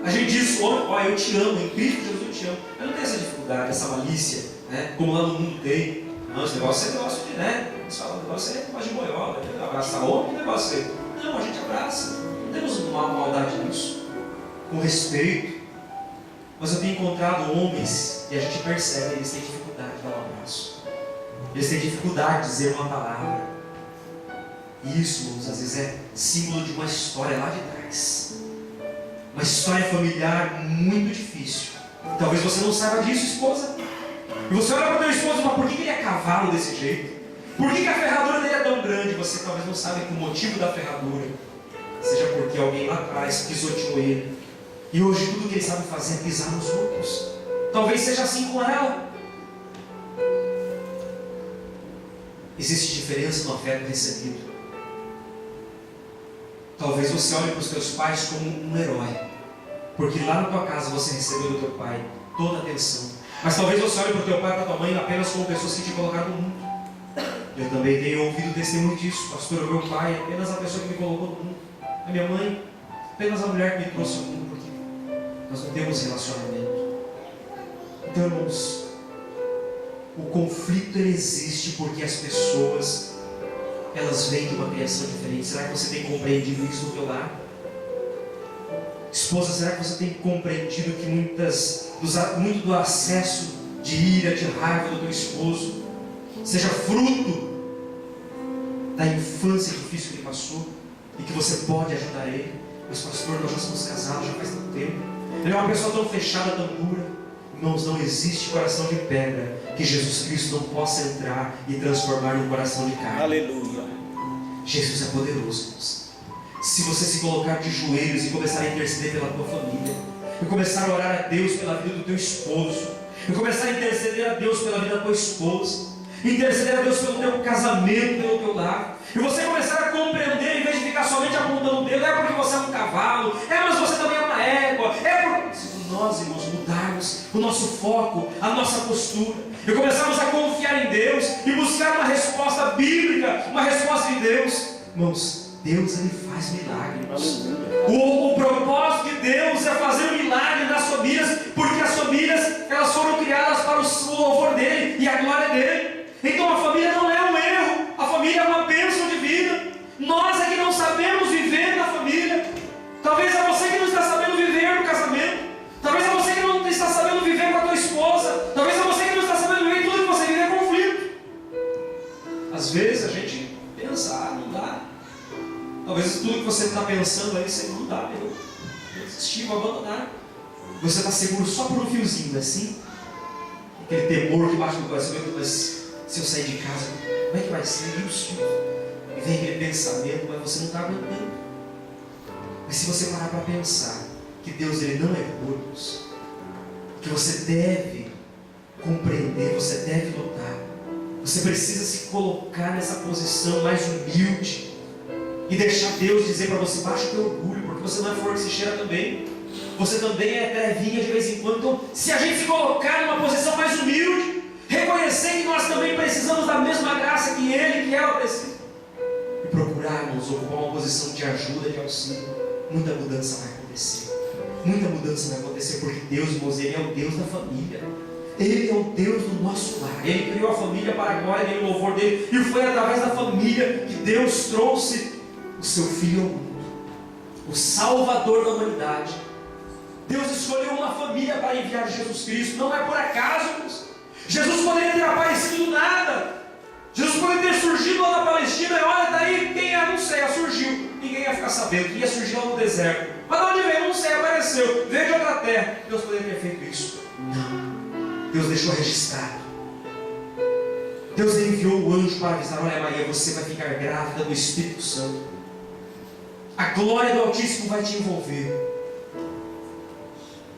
A gente diz, homem, ó, eu te amo, em Cristo Jesus eu te amo. Eu não tenho essa dificuldade, essa malícia, né? Como lá no mundo tem. Não, esse negócio é negócio de, né? Você fala, o negócio é negócio de boiola. Abraçar homem, que negócio é? Não, a gente abraça. Não temos uma maldade nisso. Com respeito. Mas eu tenho encontrado homens, e a gente percebe, eles têm dificuldade de dar um abraço. Eles têm dificuldade de dizer uma palavra. E isso, irmãos, às vezes é símbolo de uma história lá de trás. Uma história familiar muito difícil. Talvez você não saiba disso, esposa. E você olha para o teu esposo e fala, por que ele é cavalo desse jeito? Por que a ferradura dele é tão grande? Você talvez não saiba que o motivo da ferradura seja porque alguém lá atrás pisoteou ele. E hoje tudo que ele sabe fazer é pisar nos outros. Talvez seja assim com ela. Existe diferença no afeto recebido. Talvez você olhe para os teus pais como um herói, porque lá na tua casa você recebeu do teu pai toda a atenção. Mas talvez você olhe para o teu pai e para a tua mãe apenas como pessoas que te colocaram no mundo. Eu também tenho ouvido testemunho disso. Pastor, o meu pai é apenas a pessoa que me colocou no mundo. A minha mãe, apenas a mulher que me trouxe ao mundo, porque nós não temos relacionamento. Então, irmãos, o conflito ele existe porque as pessoas elas vêm de uma criação diferente. Será que você tem compreendido isso no teu lar? Esposa, será que você tem compreendido que muito do acesso de ira, de raiva do teu esposo seja fruto da infância difícil que ele passou e que você pode ajudar ele? Mas pastor, nós já somos casados já faz tanto tempo. Ele é uma pessoa tão fechada, tão dura. Irmãos, não existe coração de pedra que Jesus Cristo não possa entrar e transformar num coração de carne. Aleluia. Jesus é poderoso, irmãos. Se você se colocar de joelhos e começar a interceder pela tua família, e começar a orar a Deus pela vida do teu esposo, e começar a interceder a Deus pela vida da tua esposa, interceder a Deus pelo teu casamento, pelo teu lar, e você começar a compreender, em vez de ficar somente apontando o dedo, é porque você é um cavalo, mas você também é uma égua, se nós, irmãos, mudarmos o nosso foco, a nossa postura, e começarmos a confiar em Deus, e buscar uma resposta bíblica, uma resposta de Deus, irmãos, Deus ele faz milagres. O propósito de Deus é fazer um milagre nas famílias, porque as famílias elas foram criadas para o louvor dele e a glória dele. Então a família não é um erro, a família é uma bênção de vida. Nós é que não sabemos viver na família. Talvez é você que não está sabendo viver no casamento. Talvez é você que não está sabendo viver com a tua esposa. Talvez é você que não está sabendo viver tudo que você vive é conflito. Às vezes a gente pensa, não dá. Talvez tudo que você está pensando aí, você não dá, eu desisti, vou abandonar. Você está seguro só por um fiozinho, assim? Aquele temor que bate no coração, mas se eu sair de casa, como é que vai ser? E vem aquele pensamento, mas você não está aguentando. Mas se você parar para pensar que Deus ele não é gordo, que você deve compreender, você deve lutar, você precisa se colocar nessa posição mais humilde, e deixar Deus dizer para você, baixa o teu orgulho, porque você não é flor que se cheira também. Você também é trevinha de vez em quando. Então, se a gente se colocar numa posição mais humilde, reconhecer que nós também precisamos da mesma graça que Ele, que ela precisa, e procurarmos ocupar uma posição de ajuda, de auxílio, muita mudança vai acontecer. Muita mudança vai acontecer, porque Deus, irmãos, Ele é o Deus da família. Ele é o Deus do nosso lar. Ele criou a família para a glória dele, o louvor dele, e foi através da família que Deus trouxe o seu Filho ao mundo, o Salvador da humanidade. Deus escolheu uma família para enviar Jesus Cristo, não é por acaso, irmãos. Jesus poderia ter aparecido do nada, Jesus poderia ter surgido lá na Palestina, e olha, daí quem é, não sei, surgiu, ninguém ia ficar sabendo, ia surgir lá no deserto, mas de onde veio, não sei, apareceu, veio de outra terra. Deus poderia ter feito isso? Não, Deus deixou registrado. Deus enviou o anjo para avisar, olha Maria, você vai ficar grávida do Espírito Santo. A glória do Altíssimo vai te envolver.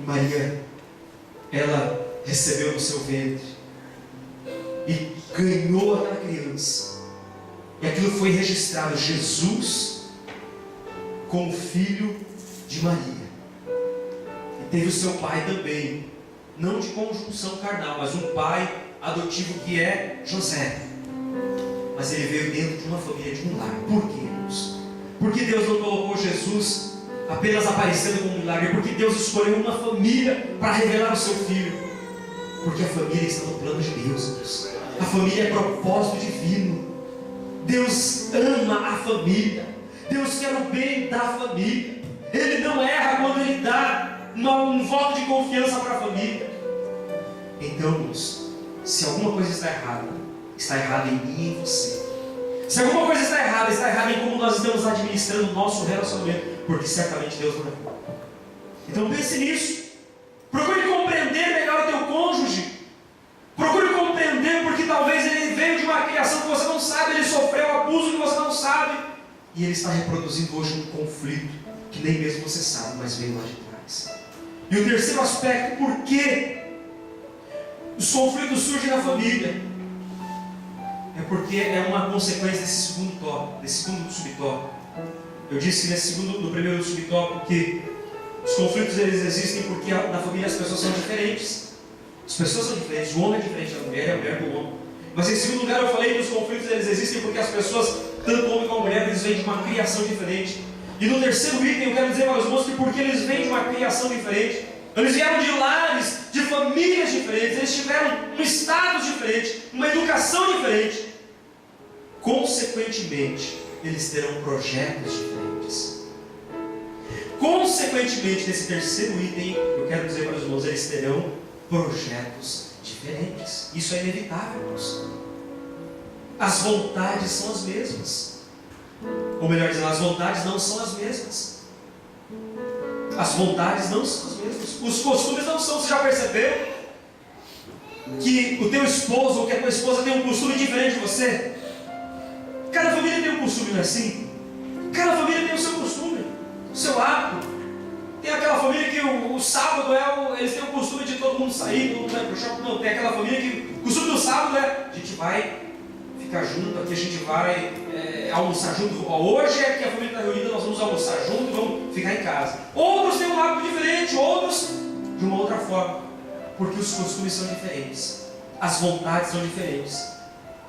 E Maria, ela recebeu no seu ventre e ganhou aquela criança. E aquilo foi registrado, Jesus como filho de Maria. E teve o seu pai também, não de conjunção carnal, mas um pai adotivo que é José. Mas ele veio dentro de uma família, de um lar. Por quê, irmãos? Por que Deus não colocou Jesus apenas aparecendo como um milagre? Porque Deus escolheu uma família para revelar o seu filho. Porque a família está no plano de Deus, irmãos. A família é propósito divino. Deus ama a família. Deus quer o bem da família. Ele não erra quando Ele dá um voto de confiança para a família. Então, irmãos, se alguma coisa está errada em mim e em você. Se alguma coisa está errada em como nós estamos administrando o nosso relacionamento, porque certamente Deus não é bom. Então pense nisso. Procure compreender melhor o teu cônjuge. Procure compreender porque talvez ele veio de uma criação que você não sabe, ele sofreu abuso que você não sabe, e ele está reproduzindo hoje um conflito que nem mesmo você sabe, mas veio lá de trás. E o terceiro aspecto, por que os conflitos surgem na família? É porque é uma consequência desse segundo tópico, desse segundo subtópico. Eu disse que no primeiro subtópico que os conflitos eles existem porque na família as pessoas são diferentes. As pessoas são diferentes, o homem é diferente da mulher, a mulher do homem. Mas em segundo lugar eu falei que os conflitos eles existem porque as pessoas, tanto o homem como a mulher, eles vêm de uma criação diferente. E no terceiro item eu quero dizer para os irmãos que porque eles vêm de uma criação diferente, eles vieram de lares, de famílias diferentes, eles tiveram um status diferente, uma educação diferente. Consequentemente, eles terão projetos diferentes. Consequentemente, nesse terceiro item, eu quero dizer para os irmãos, eles terão projetos diferentes. Isso é inevitável, irmãos. As vontades são as mesmas. Ou melhor dizendo, as vontades não são as mesmas. As vontades não são as mesmas. Os costumes não são. Você já percebeu que o teu esposo ou que a tua esposa tem um costume diferente de você? Cada família tem um costume, não é assim? Cada família tem o seu costume, o seu hábito. Tem aquela família que o sábado eles têm o costume de todo mundo sair, todo mundo vai para o shopping. Não, tem aquela família que o costume do sábado a gente vai ficar junto, aqui a gente vai almoçar junto. Hoje é que a família está reunida, nós vamos almoçar junto, vamos ficar em casa. Outros têm um hábito diferente, outros de uma outra forma, porque os costumes são diferentes, as vontades são diferentes.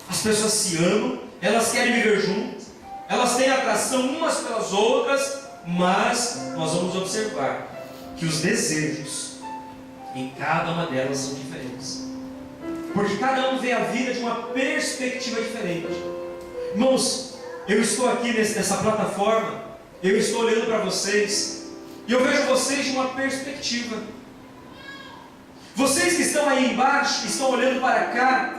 As pessoas se amam, elas querem viver juntas, elas têm atração umas pelas outras, mas nós vamos observar que os desejos em cada uma delas são diferentes, porque cada um vê a vida de uma perspectiva diferente. Irmãos, eu estou aqui nessa plataforma, eu estou olhando para vocês, e eu vejo vocês de uma perspectiva. Vocês que estão aí embaixo, que estão olhando para cá,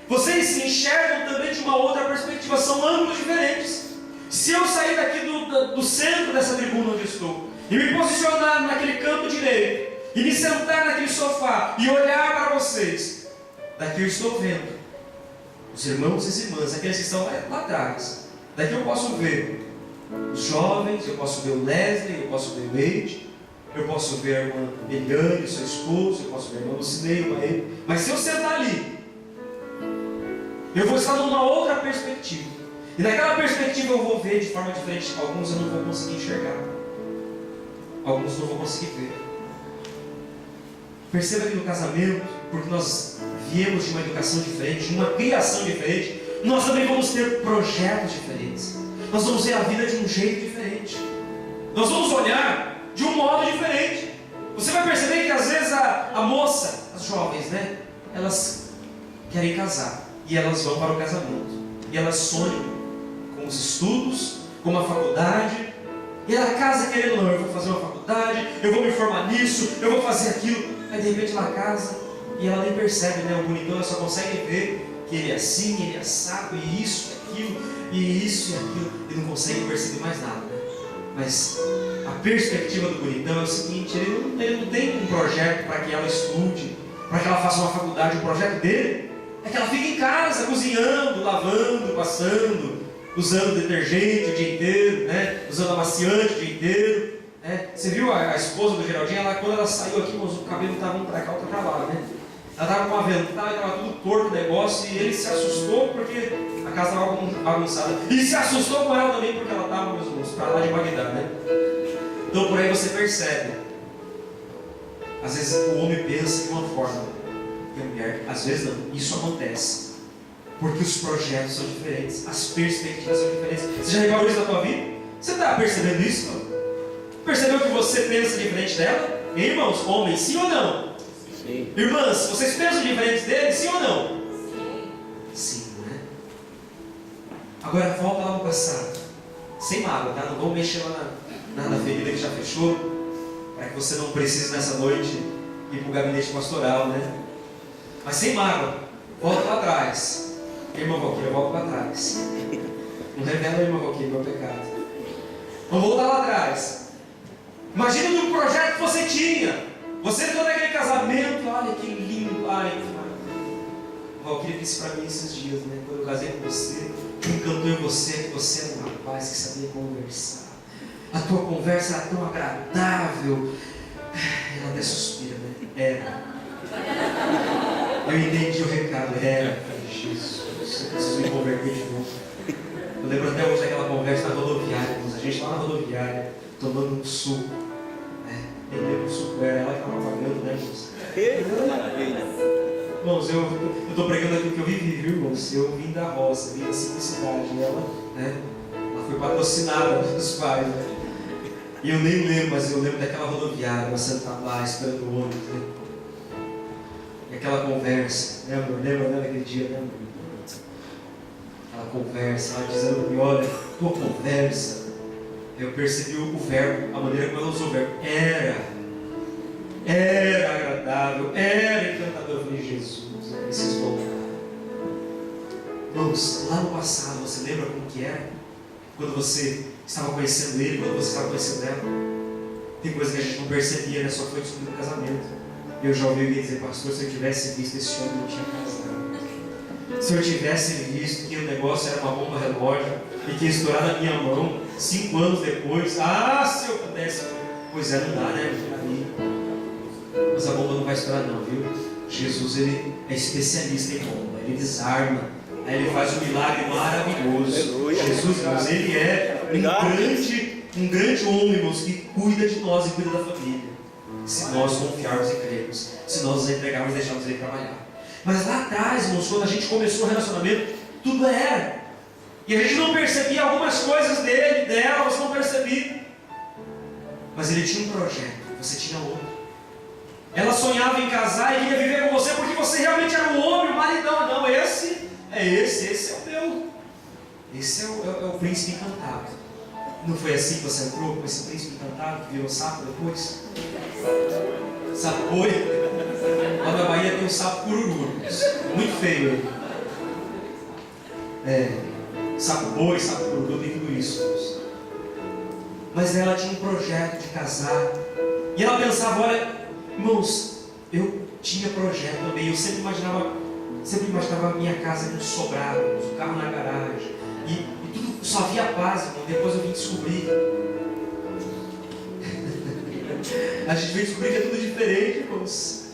vocês se enxergam também de uma outra perspectiva, são ângulos diferentes. Se eu sair daqui do centro dessa tribuna onde estou, e me posicionar naquele canto direito, e me sentar naquele sofá, e olhar para vocês, daqui eu estou vendo os irmãos e as irmãs, aqueles que estão lá atrás. Daqui eu posso ver os jovens, eu posso ver o Leslie, eu posso ver o Leite, eu posso ver a irmã Eliane, seu esposo, eu posso ver a irmã Lucinei, o marido. Mas se eu sentar ali, eu vou estar numa outra perspectiva. E naquela perspectiva eu vou ver de forma diferente. Alguns eu não vou conseguir enxergar. Alguns não vou conseguir ver. Perceba que no casamento, porque nós viemos de uma educação diferente, de uma criação diferente, nós também vamos ter projetos diferentes. Nós vamos ver a vida de um jeito diferente. Nós vamos olhar de um modo diferente. Você vai perceber que às vezes a moça, as jovens, né? Elas querem casar. E elas vão para o casamento. E elas sonham com os estudos, com uma faculdade. E ela casa querendo, não, eu vou fazer uma faculdade, eu vou me formar nisso, eu vou fazer aquilo. Aí de repente ela casa e ela nem percebe, né? O bonitão, ela só consegue ver que ele é assim, ele é assado, e isso, aquilo, e isso e aquilo. E não consegue perceber mais nada, né? Mas a perspectiva do bonitão é o seguinte, ele não tem um projeto para que ela estude, para que ela faça uma faculdade. O projeto dele é que ela fique em casa, cozinhando, lavando, passando, usando detergente o dia inteiro, né? Usando amaciante o dia inteiro. Né? Você viu a esposa do Geraldinho, quando ela saiu aqui, o cabelo estava um para cá, outro para lá, né? Ela estava com uma ventada, estava tudo torto o negócio, e ele se assustou porque a casa estava bagunçada. E se assustou com ela também porque ela estava, meus irmãos, para lá de Bagdá, né? Então por aí você percebe. Às vezes o homem pensa de uma forma, e a mulher, às vezes não. Isso acontece. Porque os projetos são diferentes, as perspectivas são diferentes. Você já reparou isso na tua vida? Você está percebendo isso? Não? Percebeu que você pensa diferente dela? E, irmãos, homens, sim ou não? Sim. Irmãs, vocês pensam diferente dele, sim ou não? Sim. Sim, né? Agora volta lá no passado. Sem mágoa, tá? Não vamos mexer lá na ferida que já fechou, para que você não precise nessa noite ir para o gabinete pastoral, né? Mas sem mágoa, volta lá atrás. Irmã Valquíria, volta para trás. Não revela, irmã Valquíria, meu pecado. Vamos voltar lá atrás. Imagina um projeto que você tinha. Você entrou naquele casamento, olha que lindo, ai que maravilha. Valquíria disse para mim esses dias, né? Quando eu casei com você, o que encantou em você é que você era um rapaz que sabia conversar. A tua conversa era tão agradável. Ela até suspira, né? Era. Eu entendi o recado. Era. Jesus, eu preciso me converter de novo. Eu lembro até hoje daquela conversa na rodoviária. A gente lá na rodoviária, tomando um suco. Nem lembro o suco era. Ela que estava pagando, né, irmãos? Irmãos, eu estou pregando aquilo que eu vivi, viu, irmãos? Eu vim da roça, vim da simplicidade. E ela, né? Ela foi patrocinada pelos pais, né? E eu nem lembro, mas eu lembro daquela rodoviária, ela sentada lá, esperando o ônibus, né? E aquela conversa, né, amor? Lembra, né, daquele dia, né, amor? Aquela conversa, ela dizendo para mim, olha, tua conversa, eu percebi o verbo, a maneira como ela usou o verbo, era agradável, era encantador. Eu falei, Jesus, eu preciso voltar. Irmãos, lá no passado, você lembra como que era? Quando você estava conhecendo ele, quando você estava conhecendo ela. Tem coisa que a gente não percebia, né? Só foi descobrir no casamento. Eu já ouvi alguém dizer, pastor, se eu tivesse visto esse homem, não tinha casado. Se eu tivesse visto que o negócio era uma bomba relógio e que ia estourar na minha mão 5 anos depois, se eu pudesse. Pois é, não dá, né? Mas a bomba não vai estourar não, viu? Jesus, ele é especialista em bomba, ele desarma. Aí ele faz um milagre maravilhoso. Aleluia. Jesus, irmãos, ele é um grande homem, irmãos, que cuida de nós e cuida da família. Se nós confiarmos e crermos, se nós nos entregarmos e deixarmos ele trabalhar. Mas lá atrás, irmãos, quando a gente começou o relacionamento, tudo era. E a gente não percebia algumas coisas dele, dela, você não percebia. Mas ele tinha um projeto, você tinha outro. Ela sonhava em casar e queria viver com você porque você realmente era o homem, o maridão. Não, esse é o meu. Esse é o príncipe encantado. Não foi assim que você entrou com esse príncipe encantado que virou sapo depois? Sapo boi? Lá na Bahia tem um sapo cururu. Muito feio ele. Sapo boi, sapo cururu, tem tudo isso. Mas ela tinha um projeto de casar. E ela pensava, olha, irmãos, eu tinha projeto também. Eu sempre imaginava a minha casa com sobrado, o carro na garagem. E tudo só havia paz, irmão. Depois eu vim descobrir. A gente veio descobrir que é tudo diferente, irmãos.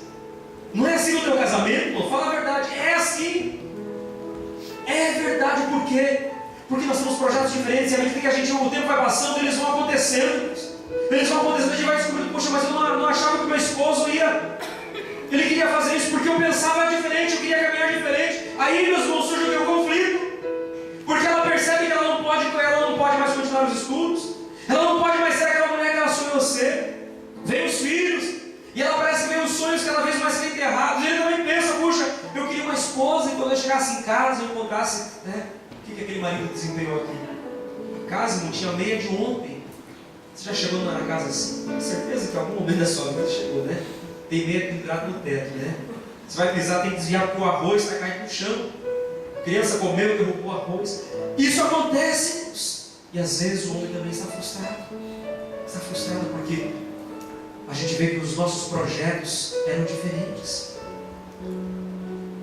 Não é assim no teu casamento, irmão? Fala a verdade. É assim. É verdade, por quê? Porque nós temos projetos diferentes. E à medida que o tempo vai passando, eles vão acontecendo. A gente vai descobrindo, poxa, mas eu não achava que o meu esposo ele queria fazer isso porque eu pensava diferente, eu queria caminhar diferente. Aí, meus irmãos, surge o meu conflito. Porque ela percebe que ela não pode mais continuar os estudos. Ela não pode mais ser aquela mulher que ela sonhou ser. Vem os filhos. E ela parece que vem os sonhos cada vez mais sendo enterrados. E ele também pensa, puxa, eu queria uma esposa e quando eu chegasse em casa eu encontrasse, né? O que aquele marido desempenhou aqui? A casa não tinha meia de ontem. Você já chegou na casa assim? Com certeza que em algum momento da sua vida chegou, né? Tem meia pendurada no teto, né? Você vai pisar, tem que desviar porque o arroz está caindo no chão. A criança comeu, derrubou o arroz. Isso acontece. E às vezes o homem também está frustrado. Está frustrado porque a gente vê que os nossos projetos eram diferentes.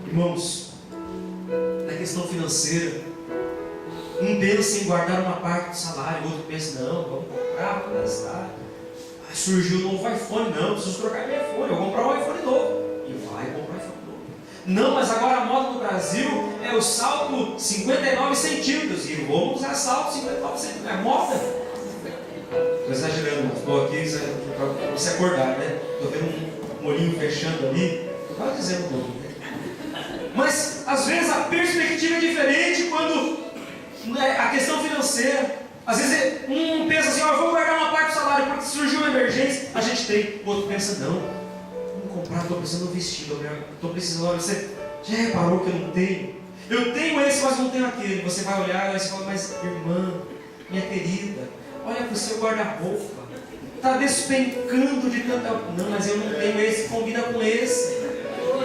Irmãos, na questão financeira, Um pensa em guardar uma parte do salário, o outro pensa, não, vamos comprar, vamos gastar. Aí surgiu um novo iPhone, não, preciso trocar meu iPhone, eu vou comprar um iPhone novo. E vai comprar um iPhone novo. Não, mas agora a moda no Brasil é o salto 59 centímetros. E vamos usar salto 59 centímetros. É moda. Estou exagerando, estou aqui para você acordar, né? Estou vendo um olhinho fechando ali. Estou quase dizendo o nome, né? Mas às vezes a perspectiva é diferente quando a questão financeira. Às vezes um pensa assim, eu vou guardar uma parte do salário porque se surgiu uma emergência, a gente tem. O outro pensa, não, vamos comprar, estou precisando de um vestido, estou precisando, olha, você já reparou que eu não tenho? Eu tenho esse, mas não tenho aquele. Você vai olhar e você fala, mas irmã, minha querida, olha para o seu guarda-roupa, está despencando de tanta... Não, mas eu não tenho esse, combina com esse.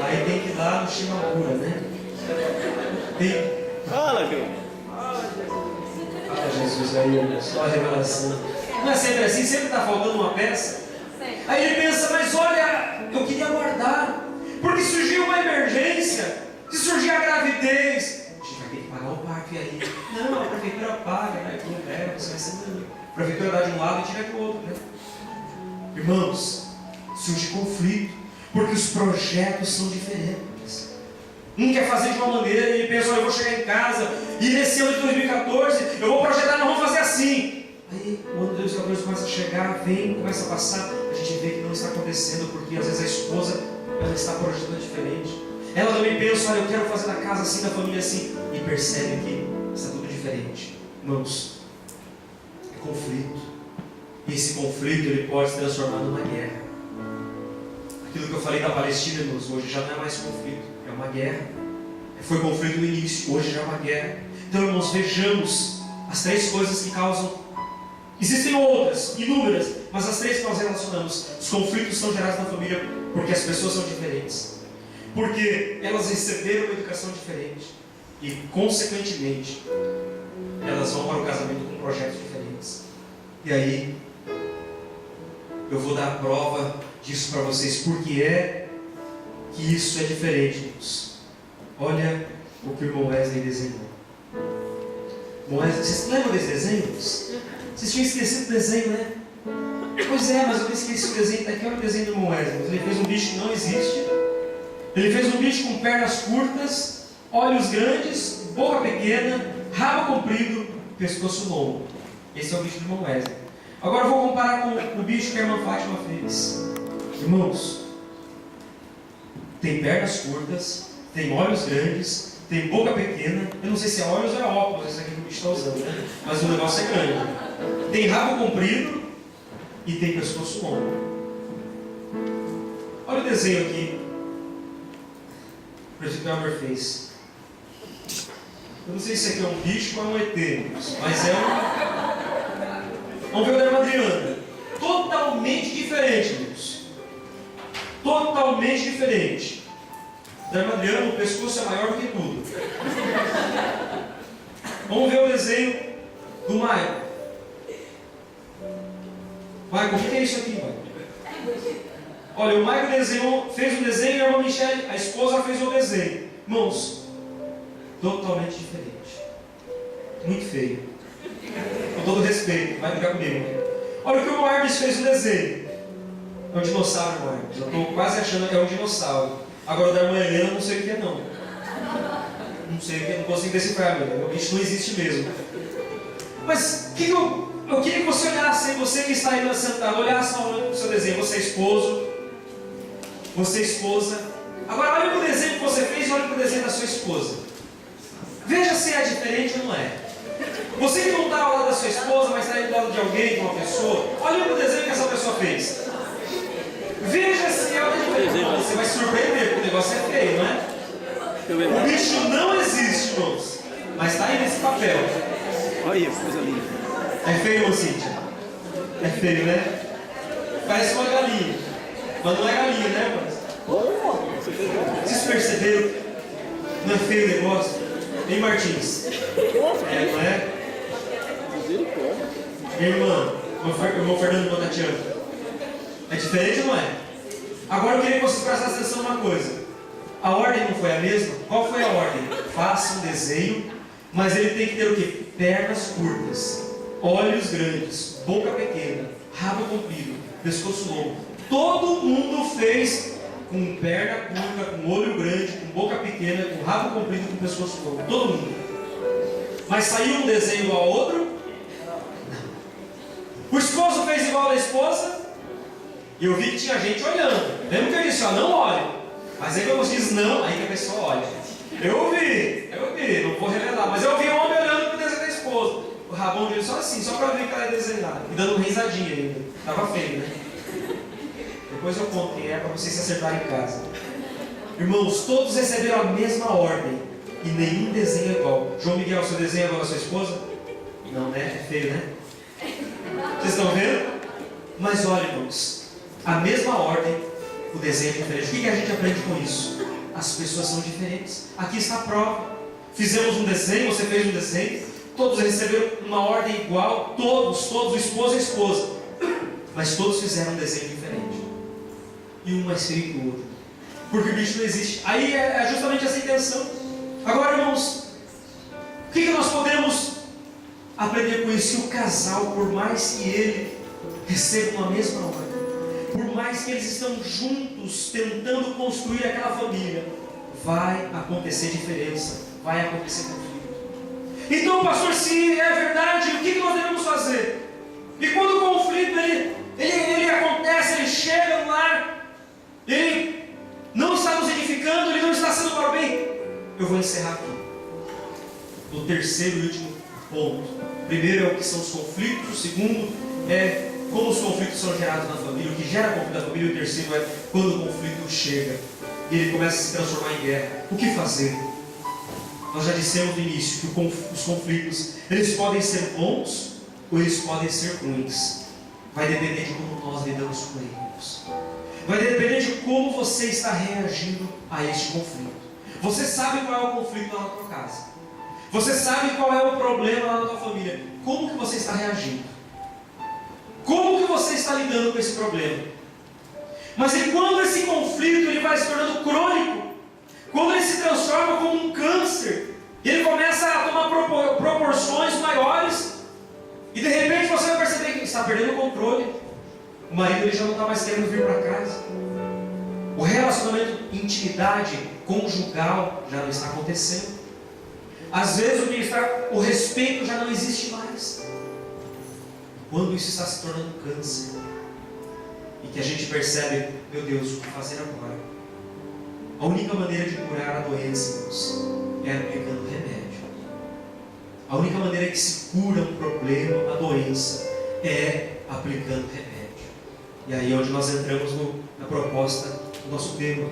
Aí tem que ir lá no Shimabura, né? Fala, filho. Fala, Jesus, aí, só a revelação. Não é sempre assim, sempre está faltando uma peça. Aí ele pensa, mas olha, eu queria guardar, porque surgiu uma emergência, se surgir a gravidez, a gente vai ter que pagar o parque aí. Não, a prefeitura paga, né? Você vai ser... A prefeitura dá de um lado e tira do outro, né? Irmãos, surge conflito, porque os projetos são diferentes. Um quer fazer de uma maneira e ele pensa, olha, eu vou chegar em casa e nesse ano de 2014 eu vou projetar, não vamos fazer assim. Aí o ano de 2014 começa a chegar, vem, começa a passar, a gente vê que não está acontecendo, porque às vezes a esposa ela está projetando diferente. Ela também pensa, olha, eu quero fazer na casa assim, na família assim, e percebe que está tudo diferente. Irmãos, é conflito. E esse conflito ele pode se transformar numa guerra. Aquilo que eu falei da Palestina, irmãos, hoje já não é mais conflito, é uma guerra. Foi conflito no início, hoje já é uma guerra. Então, irmãos, vejamos as três coisas que causam. Existem outras, inúmeras, mas as três que nós relacionamos. Os conflitos são gerados na família porque as pessoas são diferentes, porque elas receberam uma educação diferente e, consequentemente, elas vão para o casamento com projetos diferentes. E aí, eu vou dar prova disso para vocês, porque é que isso é diferente, irmãos. Olha o que o irmão Wesley desenhou. Vocês lembram desse desenho? Vocês tinham esquecido do desenho, né? Pois é, mas eu esqueci o desenho. Aqui olha o desenho do irmão Wesley. Ele fez um bicho que não existe. Ele fez um bicho com pernas curtas, olhos grandes, boca pequena, rabo comprido, pescoço longo. Esse é o bicho do irmão Wesley. Agora eu vou comparar com o bicho que a irmã Fátima fez. Irmãos, tem pernas curtas, tem olhos grandes, tem boca pequena. Eu não sei se é olhos ou é óculos, esse aqui que o bicho está usando, né? Mas o negócio é grande. Tem rabo comprido e tem pescoço longo. Olha o desenho aqui. O presidente Albert fez. Eu não sei se aqui é um bicho ou é um ET, mas é um... Vamos ver o da irmã Adriana. Totalmente diferente, irmãos. Totalmente diferente. Da irmã Adriana, o pescoço é maior do que tudo. Vamos ver o desenho do Maicon. Maicon, o que é isso aqui, Maicon? Olha, o Maicon fez o desenho e a irmã Michelle, a esposa, fez o desenho. Irmãos, totalmente diferente. Muito feio. Com todo respeito, vai brigar comigo. Olha o que o Hermes fez no desenho. É um dinossauro, irmão Hermes. Eu estou quase achando que é um dinossauro. Agora o da irmã Helena eu não sei o que é não. Não sei o que é, não consigo decifrar, meu Deus. O bicho não existe mesmo. Mas que eu queria que você olhasse, você que está aí sentado, olhasse para o seu desenho. Você é esposo, você é esposa. Agora olha para o desenho que você fez e olha para o desenho da sua esposa. Veja se é diferente ou não é. Você que não está ao lado da sua esposa, mas está aí do lado de alguém, de uma pessoa, olha para o desenho que essa pessoa fez. Veja se é diferente. Você vai se surpreender, porque o negócio é feio, não é? O bicho não existe, irmãos. Mas está aí nesse papel. Olha isso, coisa linda. É feio, ô Cíntia? É feio, né? Parece uma galinha. Mas não é galinha, né, irmãos? Vocês perceberam? Não é feio o negócio? Hein, Martins? É, não é? Minha irmã, irmão Fernando e irmã Tatiana. É diferente ou não é? Agora eu queria que vocês prestassem atenção numa coisa. A ordem não foi a mesma? Qual foi a ordem? Faça um desenho, mas ele tem que ter o quê? pernas curtas, olhos grandes, boca pequena, rabo comprido, pescoço longo. Todo mundo fez com perna curta, com olho grande, com boca pequena, com rabo comprido, com pescoço longo. Todo mundo. Mas saiu um desenho igual ao outro? Não. O esposo fez igual à esposa? E eu vi que tinha gente olhando. Lembra que eu disse, ó, não olhe. Mas aí quando você diz não, aí que a pessoa olha. Eu vi, não vou revelar, mas eu vi um homem olhando para o desenho da esposa. O rabão dele só assim, só para ver que ela ia desenhar. E dando uma risadinha ainda. Estava feio, né? Depois eu conto quem é para vocês se acertarem em casa. Irmãos, todos receberam a mesma ordem. E nenhum desenho é igual. João Miguel, seu desenho é igual à sua esposa? Não, né? É feio, né? Vocês estão vendo? Mas olha, irmãos, a mesma ordem, o desenho é diferente. O que a gente aprende com isso? As pessoas são diferentes. Aqui está a prova. Fizemos um desenho, você fez um desenho. Todos receberam uma ordem igual. Todos, o esposo e a esposa. Mas todos fizeram um desenho diferente. E um mais feio que o outro. Porque o bicho não existe. Aí é justamente essa intenção. Agora, irmãos, o que nós podemos aprender com isso? Que o casal, por mais que ele receba uma mesma ordem, por mais que eles estão juntos tentando construir aquela família, vai acontecer diferença, vai acontecer conflito. Então, pastor, se é verdade, o que nós devemos fazer? E quando o conflito ele acontece, ele chega no lar, ele não está nos edificando, ele não está sendo para o bem, eu vou encerrar aqui no terceiro e último ponto. O primeiro é o que são os conflitos, o segundo é como os conflitos são gerados na família, o que gera conflito na família, e o terceiro é quando o conflito chega e ele começa a se transformar em guerra. O que fazer? Nós já dissemos no início que os conflitos, eles podem ser bons ou eles podem ser ruins. Vai depender de como nós lidamos com eles. Vai depender de como você está reagindo a este conflito. Você sabe qual é o conflito lá na tua casa. Você sabe qual é o problema lá na tua família. Como que você está reagindo? Como que você está lidando com esse problema? Mas e quando esse conflito ele vai se tornando crônico? Quando ele se transforma como um câncer, ele começa a tomar proporções maiores, e de repente você vai perceber que está perdendo o controle. O marido ele já não está mais querendo vir para casa. O relacionamento, intimidade conjugal já não está acontecendo. Às vezes o respeito já não existe mais. Quando isso está se tornando câncer, e que a gente percebe, meu Deus, o que fazer agora? A única maneira de curar a doença, irmãos, é aplicando remédio. A única maneira que se cura um problema, a doença, é aplicando remédio. E aí é onde nós entramos na proposta do nosso tema,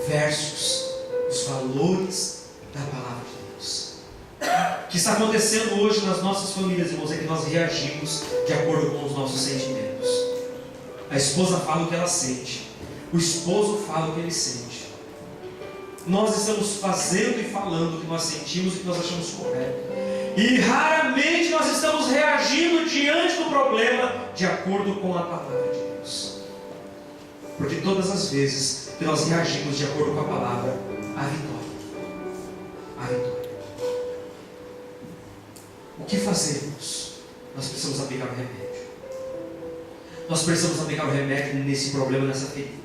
versos, os valores da palavra de Deus. O que está acontecendo hoje nas nossas famílias, irmãos, é que nós reagimos de acordo com os nossos sentimentos. A esposa fala o que ela sente, o esposo fala o que ele sente. Nós estamos fazendo e falando o que nós sentimos e o que nós achamos correto. E raramente nós estamos reagindo diante do problema de acordo com a palavra de Deus. Porque todas as vezes que nós reagimos de acordo com a palavra, há vitória. Há vitória. O que fazemos? Nós precisamos aplicar o remédio. Nós precisamos aplicar o remédio nesse problema, nessa ferida.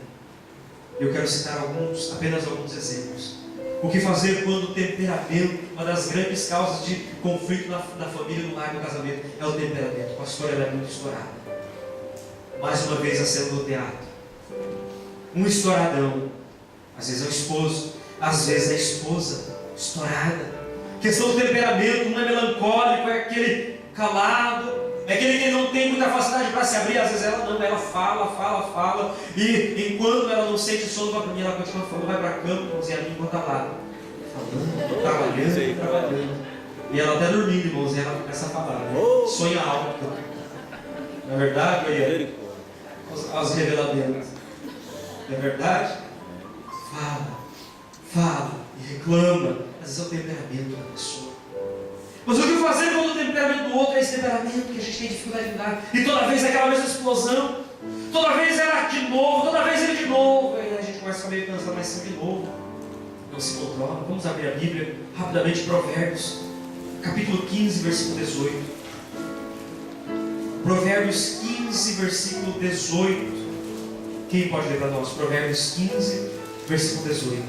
Eu quero citar apenas alguns exemplos. O que fazer quando o temperamento, uma das grandes causas de conflito na família, no lar, no casamento, é o temperamento. O pastor é muito estourado. Mais uma vez a cena do teatro. Um estouradão. Às vezes é o esposo, às vezes é a esposa estourada. Questão do temperamento, um é melancólico, é aquele calado, é aquele que não tem muita facilidade para se abrir. Às vezes ela não, ela fala, e enquanto ela não sente o sono para dormir, ela continua falando, vai para a cama, irmãos, e a língua está lá, falando, trabalhando, e ela até dormindo, irmãos, e ela começa a falar, né? Sonha alto. Não é verdade, Goiânia? Aos reveladores. Não é verdade? Fala e reclama. Às vezes é o temperamento da pessoa. Mas o que fazer quando o temperamento do outro é esse temperamento que a gente tem dificuldade de lidar? E toda vez aquela mesma explosão, toda vez ela de novo, toda vez ele de novo. Aí a gente começa a ficar meio cansado, mas sempre de novo. Não se controla. Vamos abrir a Bíblia rapidamente, Provérbios. capítulo 15, versículo 18. Provérbios 15, versículo 18. Quem pode ler para nós? Provérbios 15, versículo 18.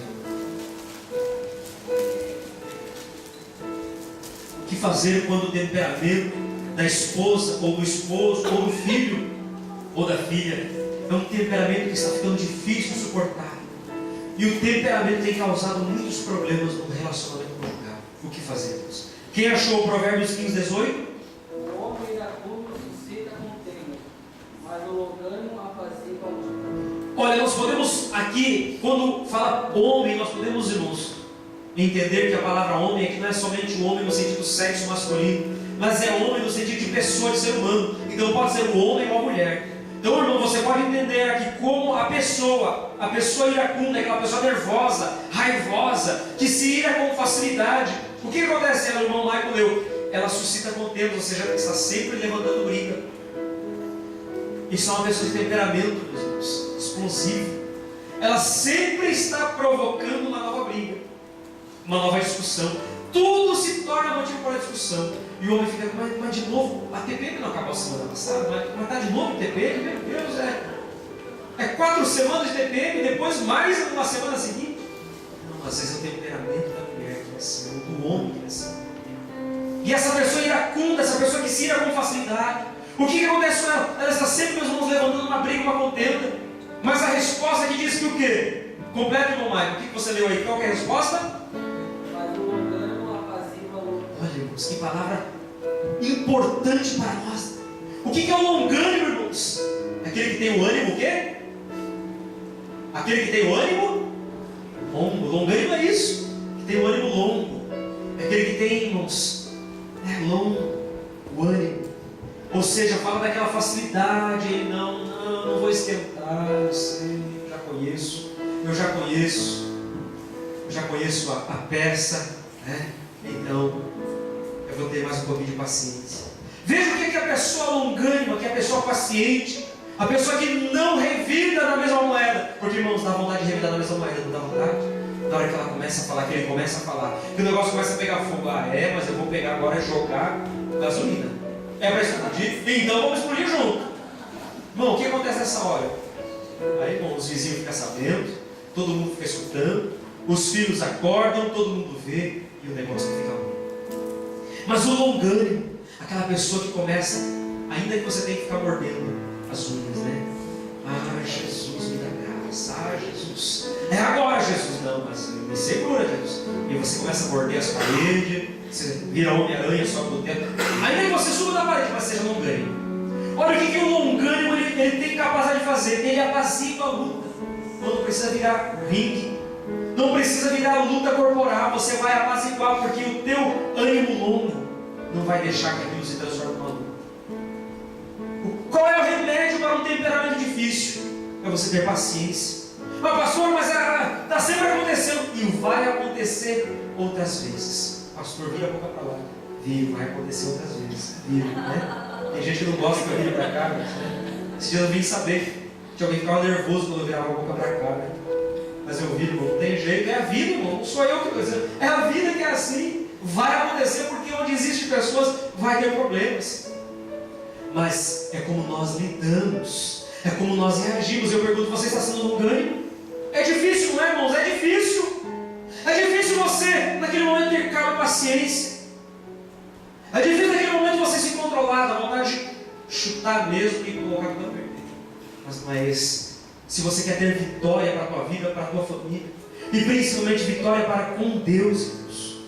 O que fazer quando o temperamento da esposa, ou do esposo, ou do filho, ou da filha, é um temperamento que está ficando difícil de suportar? E o temperamento tem causado muitos problemas no relacionamento conjugal. O que fazemos? Quem achou o Provérbios 15, 18? O homem iracundo suscita contenda, mas o longânimo apazigua a luta. Olha, nós podemos aqui, quando fala homem, nós podemos, irmãos, entender que a palavra homem aqui não é somente o homem no sentido sexo masculino, mas é homem no sentido de pessoa, de ser humano. Então pode ser o homem ou a mulher. Então, irmão, você pode entender aqui como a pessoa iracunda, aquela pessoa nervosa, raivosa, que se ira com facilidade. O que acontece? O irmão Michael leu, ela suscita contenda, ou seja, está sempre levantando briga. Isso é uma pessoa de temperamento, meus irmãos, explosivo. Ela sempre está provocando uma nova briga, uma nova discussão. Tudo se torna motivo para discussão. E o homem fica, mas de novo, a TPM não acabou a semana passada, mas está de novo TPM, meu Deus, é 4 semanas de TPM, depois mais uma semana seguinte. Não, às vezes é o temperamento da mulher que é assim, do homem que é assim. E essa pessoa iracunda, essa pessoa que se ira com facilidade, o que acontece com ela? Ela está sempre, meus irmãos, levantando uma briga, uma contenda. Mas a resposta aqui diz que o quê? Completa, irmão Maicon, o que você leu aí? Qual que é a resposta? Olha, irmãos, que palavra importante para nós. O que é o longânimo, irmãos? Aquele que tem o ânimo, o quê? Aquele que tem o ânimo longo. Longânimo é isso, que tem o ânimo longo. É aquele que tem, irmãos, longo, o ânimo. Ou seja, fala daquela facilidade. Ele não vou esquentar, eu sei, eu já conheço a peça, né? Então eu vou ter mais um pouquinho de paciência. Veja o que é a pessoa longânima, que é a pessoa paciente, a pessoa que não revida na mesma moeda. Porque, irmãos, dá vontade de revidar na mesma moeda, não dá vontade? Na hora que ela começa a falar, que ele começa a falar, que o negócio começa a pegar fogo. Mas eu vou pegar agora e jogar gasolina. É para explodir? Então vamos explodir junto. Irmão, o que acontece nessa hora? Aí, irmão, os vizinhos ficam sabendo, todo mundo fica escutando, os filhos acordam, todo mundo vê, e o negócio fica ruim. Mas o longânimo, aquela pessoa que começa, ainda que você tenha que ficar mordendo as unhas, né? Jesus, me dá graça. Jesus, é agora, Jesus. Não, mas me segura, Jesus. E você começa a morder as paredes, você vira Homem-Aranha, sobe no teto. Ainda que você suba da parede, mas seja longânimo. Olha o que o longânimo ele tem capacidade de fazer. Ele apazigua a luta. Não precisa virar ringue, não precisa virar luta corporal. Você vai apaziguar, porque o teu ânimo longo não vai deixar que aquilo se transforme numa luta. Qual é o remédio para um temperamento difícil? É você ter paciência. Mas pastor, está sempre acontecendo. E vai acontecer outras vezes. Pastor, vira a boca para lá. Vai acontecer outras vezes. Né? Tem gente que não gosta que eu vire para cá. Né? Esse dia eu vim saber que alguém ficava nervoso quando eu virava a boca para cá. Né? Mas eu vi, irmão, não tem jeito. É a vida, irmão. Não sou eu que estou dizendo. É a vida que é assim. Vai acontecer, porque onde existem pessoas vai ter problemas. Mas é como nós lidamos, é como nós reagimos. Eu pergunto, você está sendo longânimo? É difícil, não é, irmãos? É difícil. É difícil você, naquele momento, ter calma e paciência. É difícil naquele momento você se controlar, dá vontade de chutar mesmo e colocar tudo a perder. Mas não é esse. Se você quer ter vitória para a tua vida, para a tua família, e principalmente vitória para com Deus, irmãos.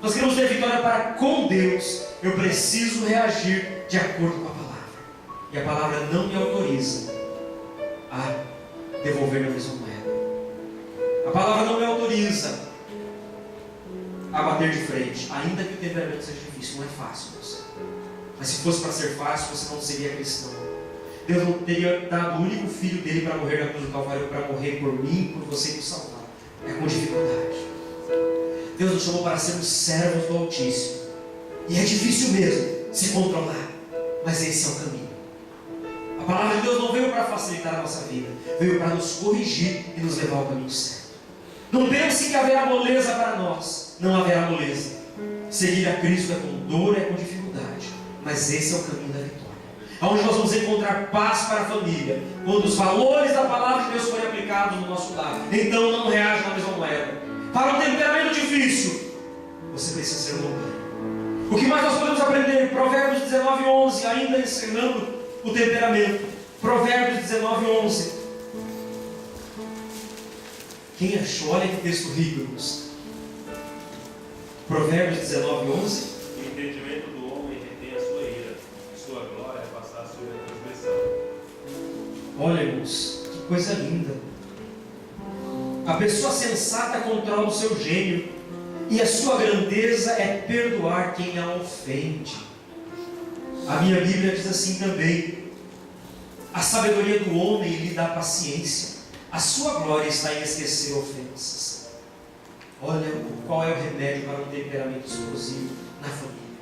Nós queremos ter vitória para com Deus. Eu preciso reagir de acordo com a palavra. E a palavra não me autoriza a devolver na mesma moeda. A palavra não me autoriza a bater de frente, ainda que o temperamento seja difícil. Não é fácil, você. Mas se fosse para ser fácil, você não seria cristão. Deus não teria dado o único filho dele para morrer na cruz do Calvário, para morrer por mim, por você e por salvar. É com dificuldade. Deus nos chamou para sermos servos do Altíssimo. E é difícil mesmo se controlar, mas esse é o caminho. A palavra de Deus não veio para facilitar a nossa vida, veio para nos corrigir e nos levar ao caminho certo. Não pense que haverá moleza para nós. Não haverá moleza. Seguir a Cristo é com dor, é com dificuldade, mas esse é o caminho da vitória. Onde nós vamos encontrar paz para a família, quando os valores da palavra de Deus forem aplicados no nosso lar. Então não reage na mesma moeda. Para um temperamento difícil, você precisa ser longânimo. O que mais nós podemos aprender? Provérbios 19:11, ainda ensinando o temperamento. Provérbios 19:11. Quem achou? Olha que texto rico, irmãos. Provérbios 19:11. O entendimento do homem retém a sua ira, e sua glória é passar sobre a transgressão. Olha, irmãos, que coisa linda. A pessoa sensata controla o seu gênio, e a sua grandeza é perdoar quem a ofende. A minha Bíblia diz assim também: a sabedoria do homem lhe dá paciência, a sua glória está em esquecer ofensas. Olha qual é o remédio para um temperamento explosivo na família: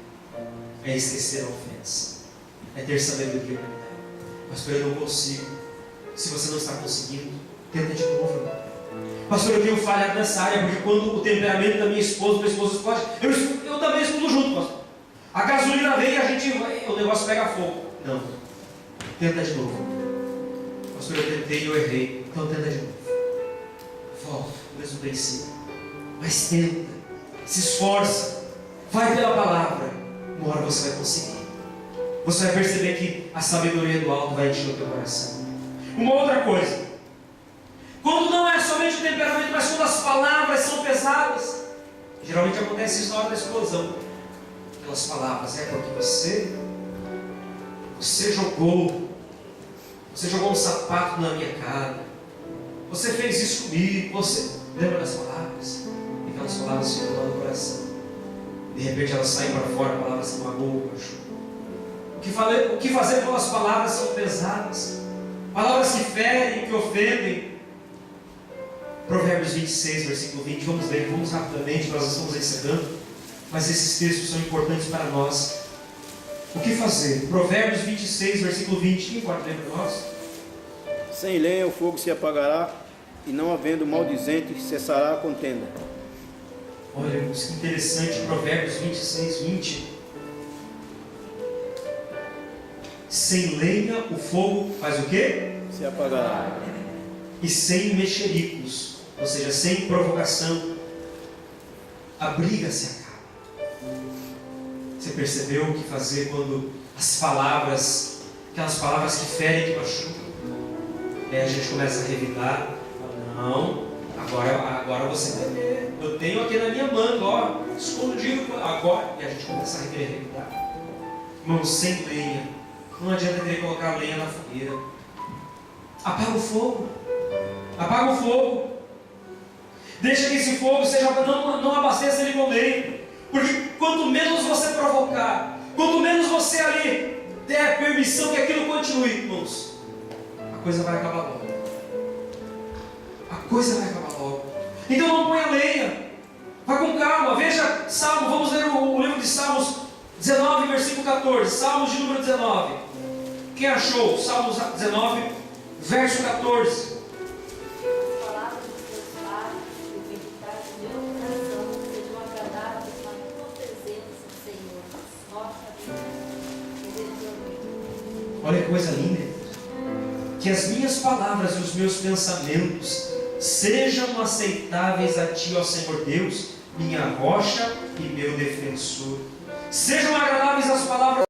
é esquecer a ofensa, é ter sabedoria. Pastor, eu não consigo. Se você não está conseguindo, tenta de novo, irmão. Pastor, eu tenho falhado nessa área, porque quando o temperamento da minha esposa, do meu esposo explode, eu também explodo junto, pastor. A gasolina vem e o negócio pega fogo. Não. Tenta de novo. Pastor, eu tentei e eu errei. Então tenta de novo. Volta, o mesmo princípio. Mas tenta. Se esforça. Vai pela palavra. Uma hora você vai conseguir. Você vai perceber que a sabedoria do alto vai encher o teu coração. Uma outra coisa. Quando não é somente o temperamento, mas quando as palavras são pesadas, geralmente acontece isso na hora da explosão. Aquelas palavras, porque você jogou um sapato na minha cara, você fez isso comigo, você lembra das palavras? E aquelas palavras ficam lá no coração. De repente elas saem para fora, palavras que magoam, machucam. O que fazer quando as palavras são pesadas? Palavras que ferem, que ofendem. Provérbios 26, versículo 20, vamos ler, vamos rapidamente, nós estamos encerrando, mas esses textos são importantes para nós. O que fazer? Provérbios 26, versículo 20, quem pode ler para nós? Sem lenha o fogo se apagará, e não havendo maldizente cessará a contenda. Olha, irmãos, que interessante, Provérbios 26, 20. Sem lenha o fogo faz o quê? Se apagará. E sem mexericos, ou seja, sem provocação, a briga se acaba. Você percebeu o que fazer quando as palavras, aquelas palavras que ferem, que machucam, aí a gente começa a revidar. Não, agora você vai ver. Eu tenho aqui na minha manga, ó, escondido agora. E a gente começa a querer revidar. Irmãos, sem lenha, não adianta querer colocar lenha na fogueira. Apaga o fogo. Apaga o fogo. Deixa que esse fogo seja, não abasteça ele com lenha. Porque quanto menos você provocar, quanto menos você ali der a permissão que aquilo continue, irmãos, a coisa vai acabar logo. A coisa vai acabar logo. Então não ponha lenha. Vá com calma. Veja Salmo, vamos ler o livro de Salmos 19, versículo 14. Salmos de número 19. Quem achou? Salmos 19, verso 14. Olha que coisa linda. Que as minhas palavras e os meus pensamentos sejam aceitáveis a Ti, ó Senhor Deus, minha rocha e meu defensor. Sejam agradáveis as palavras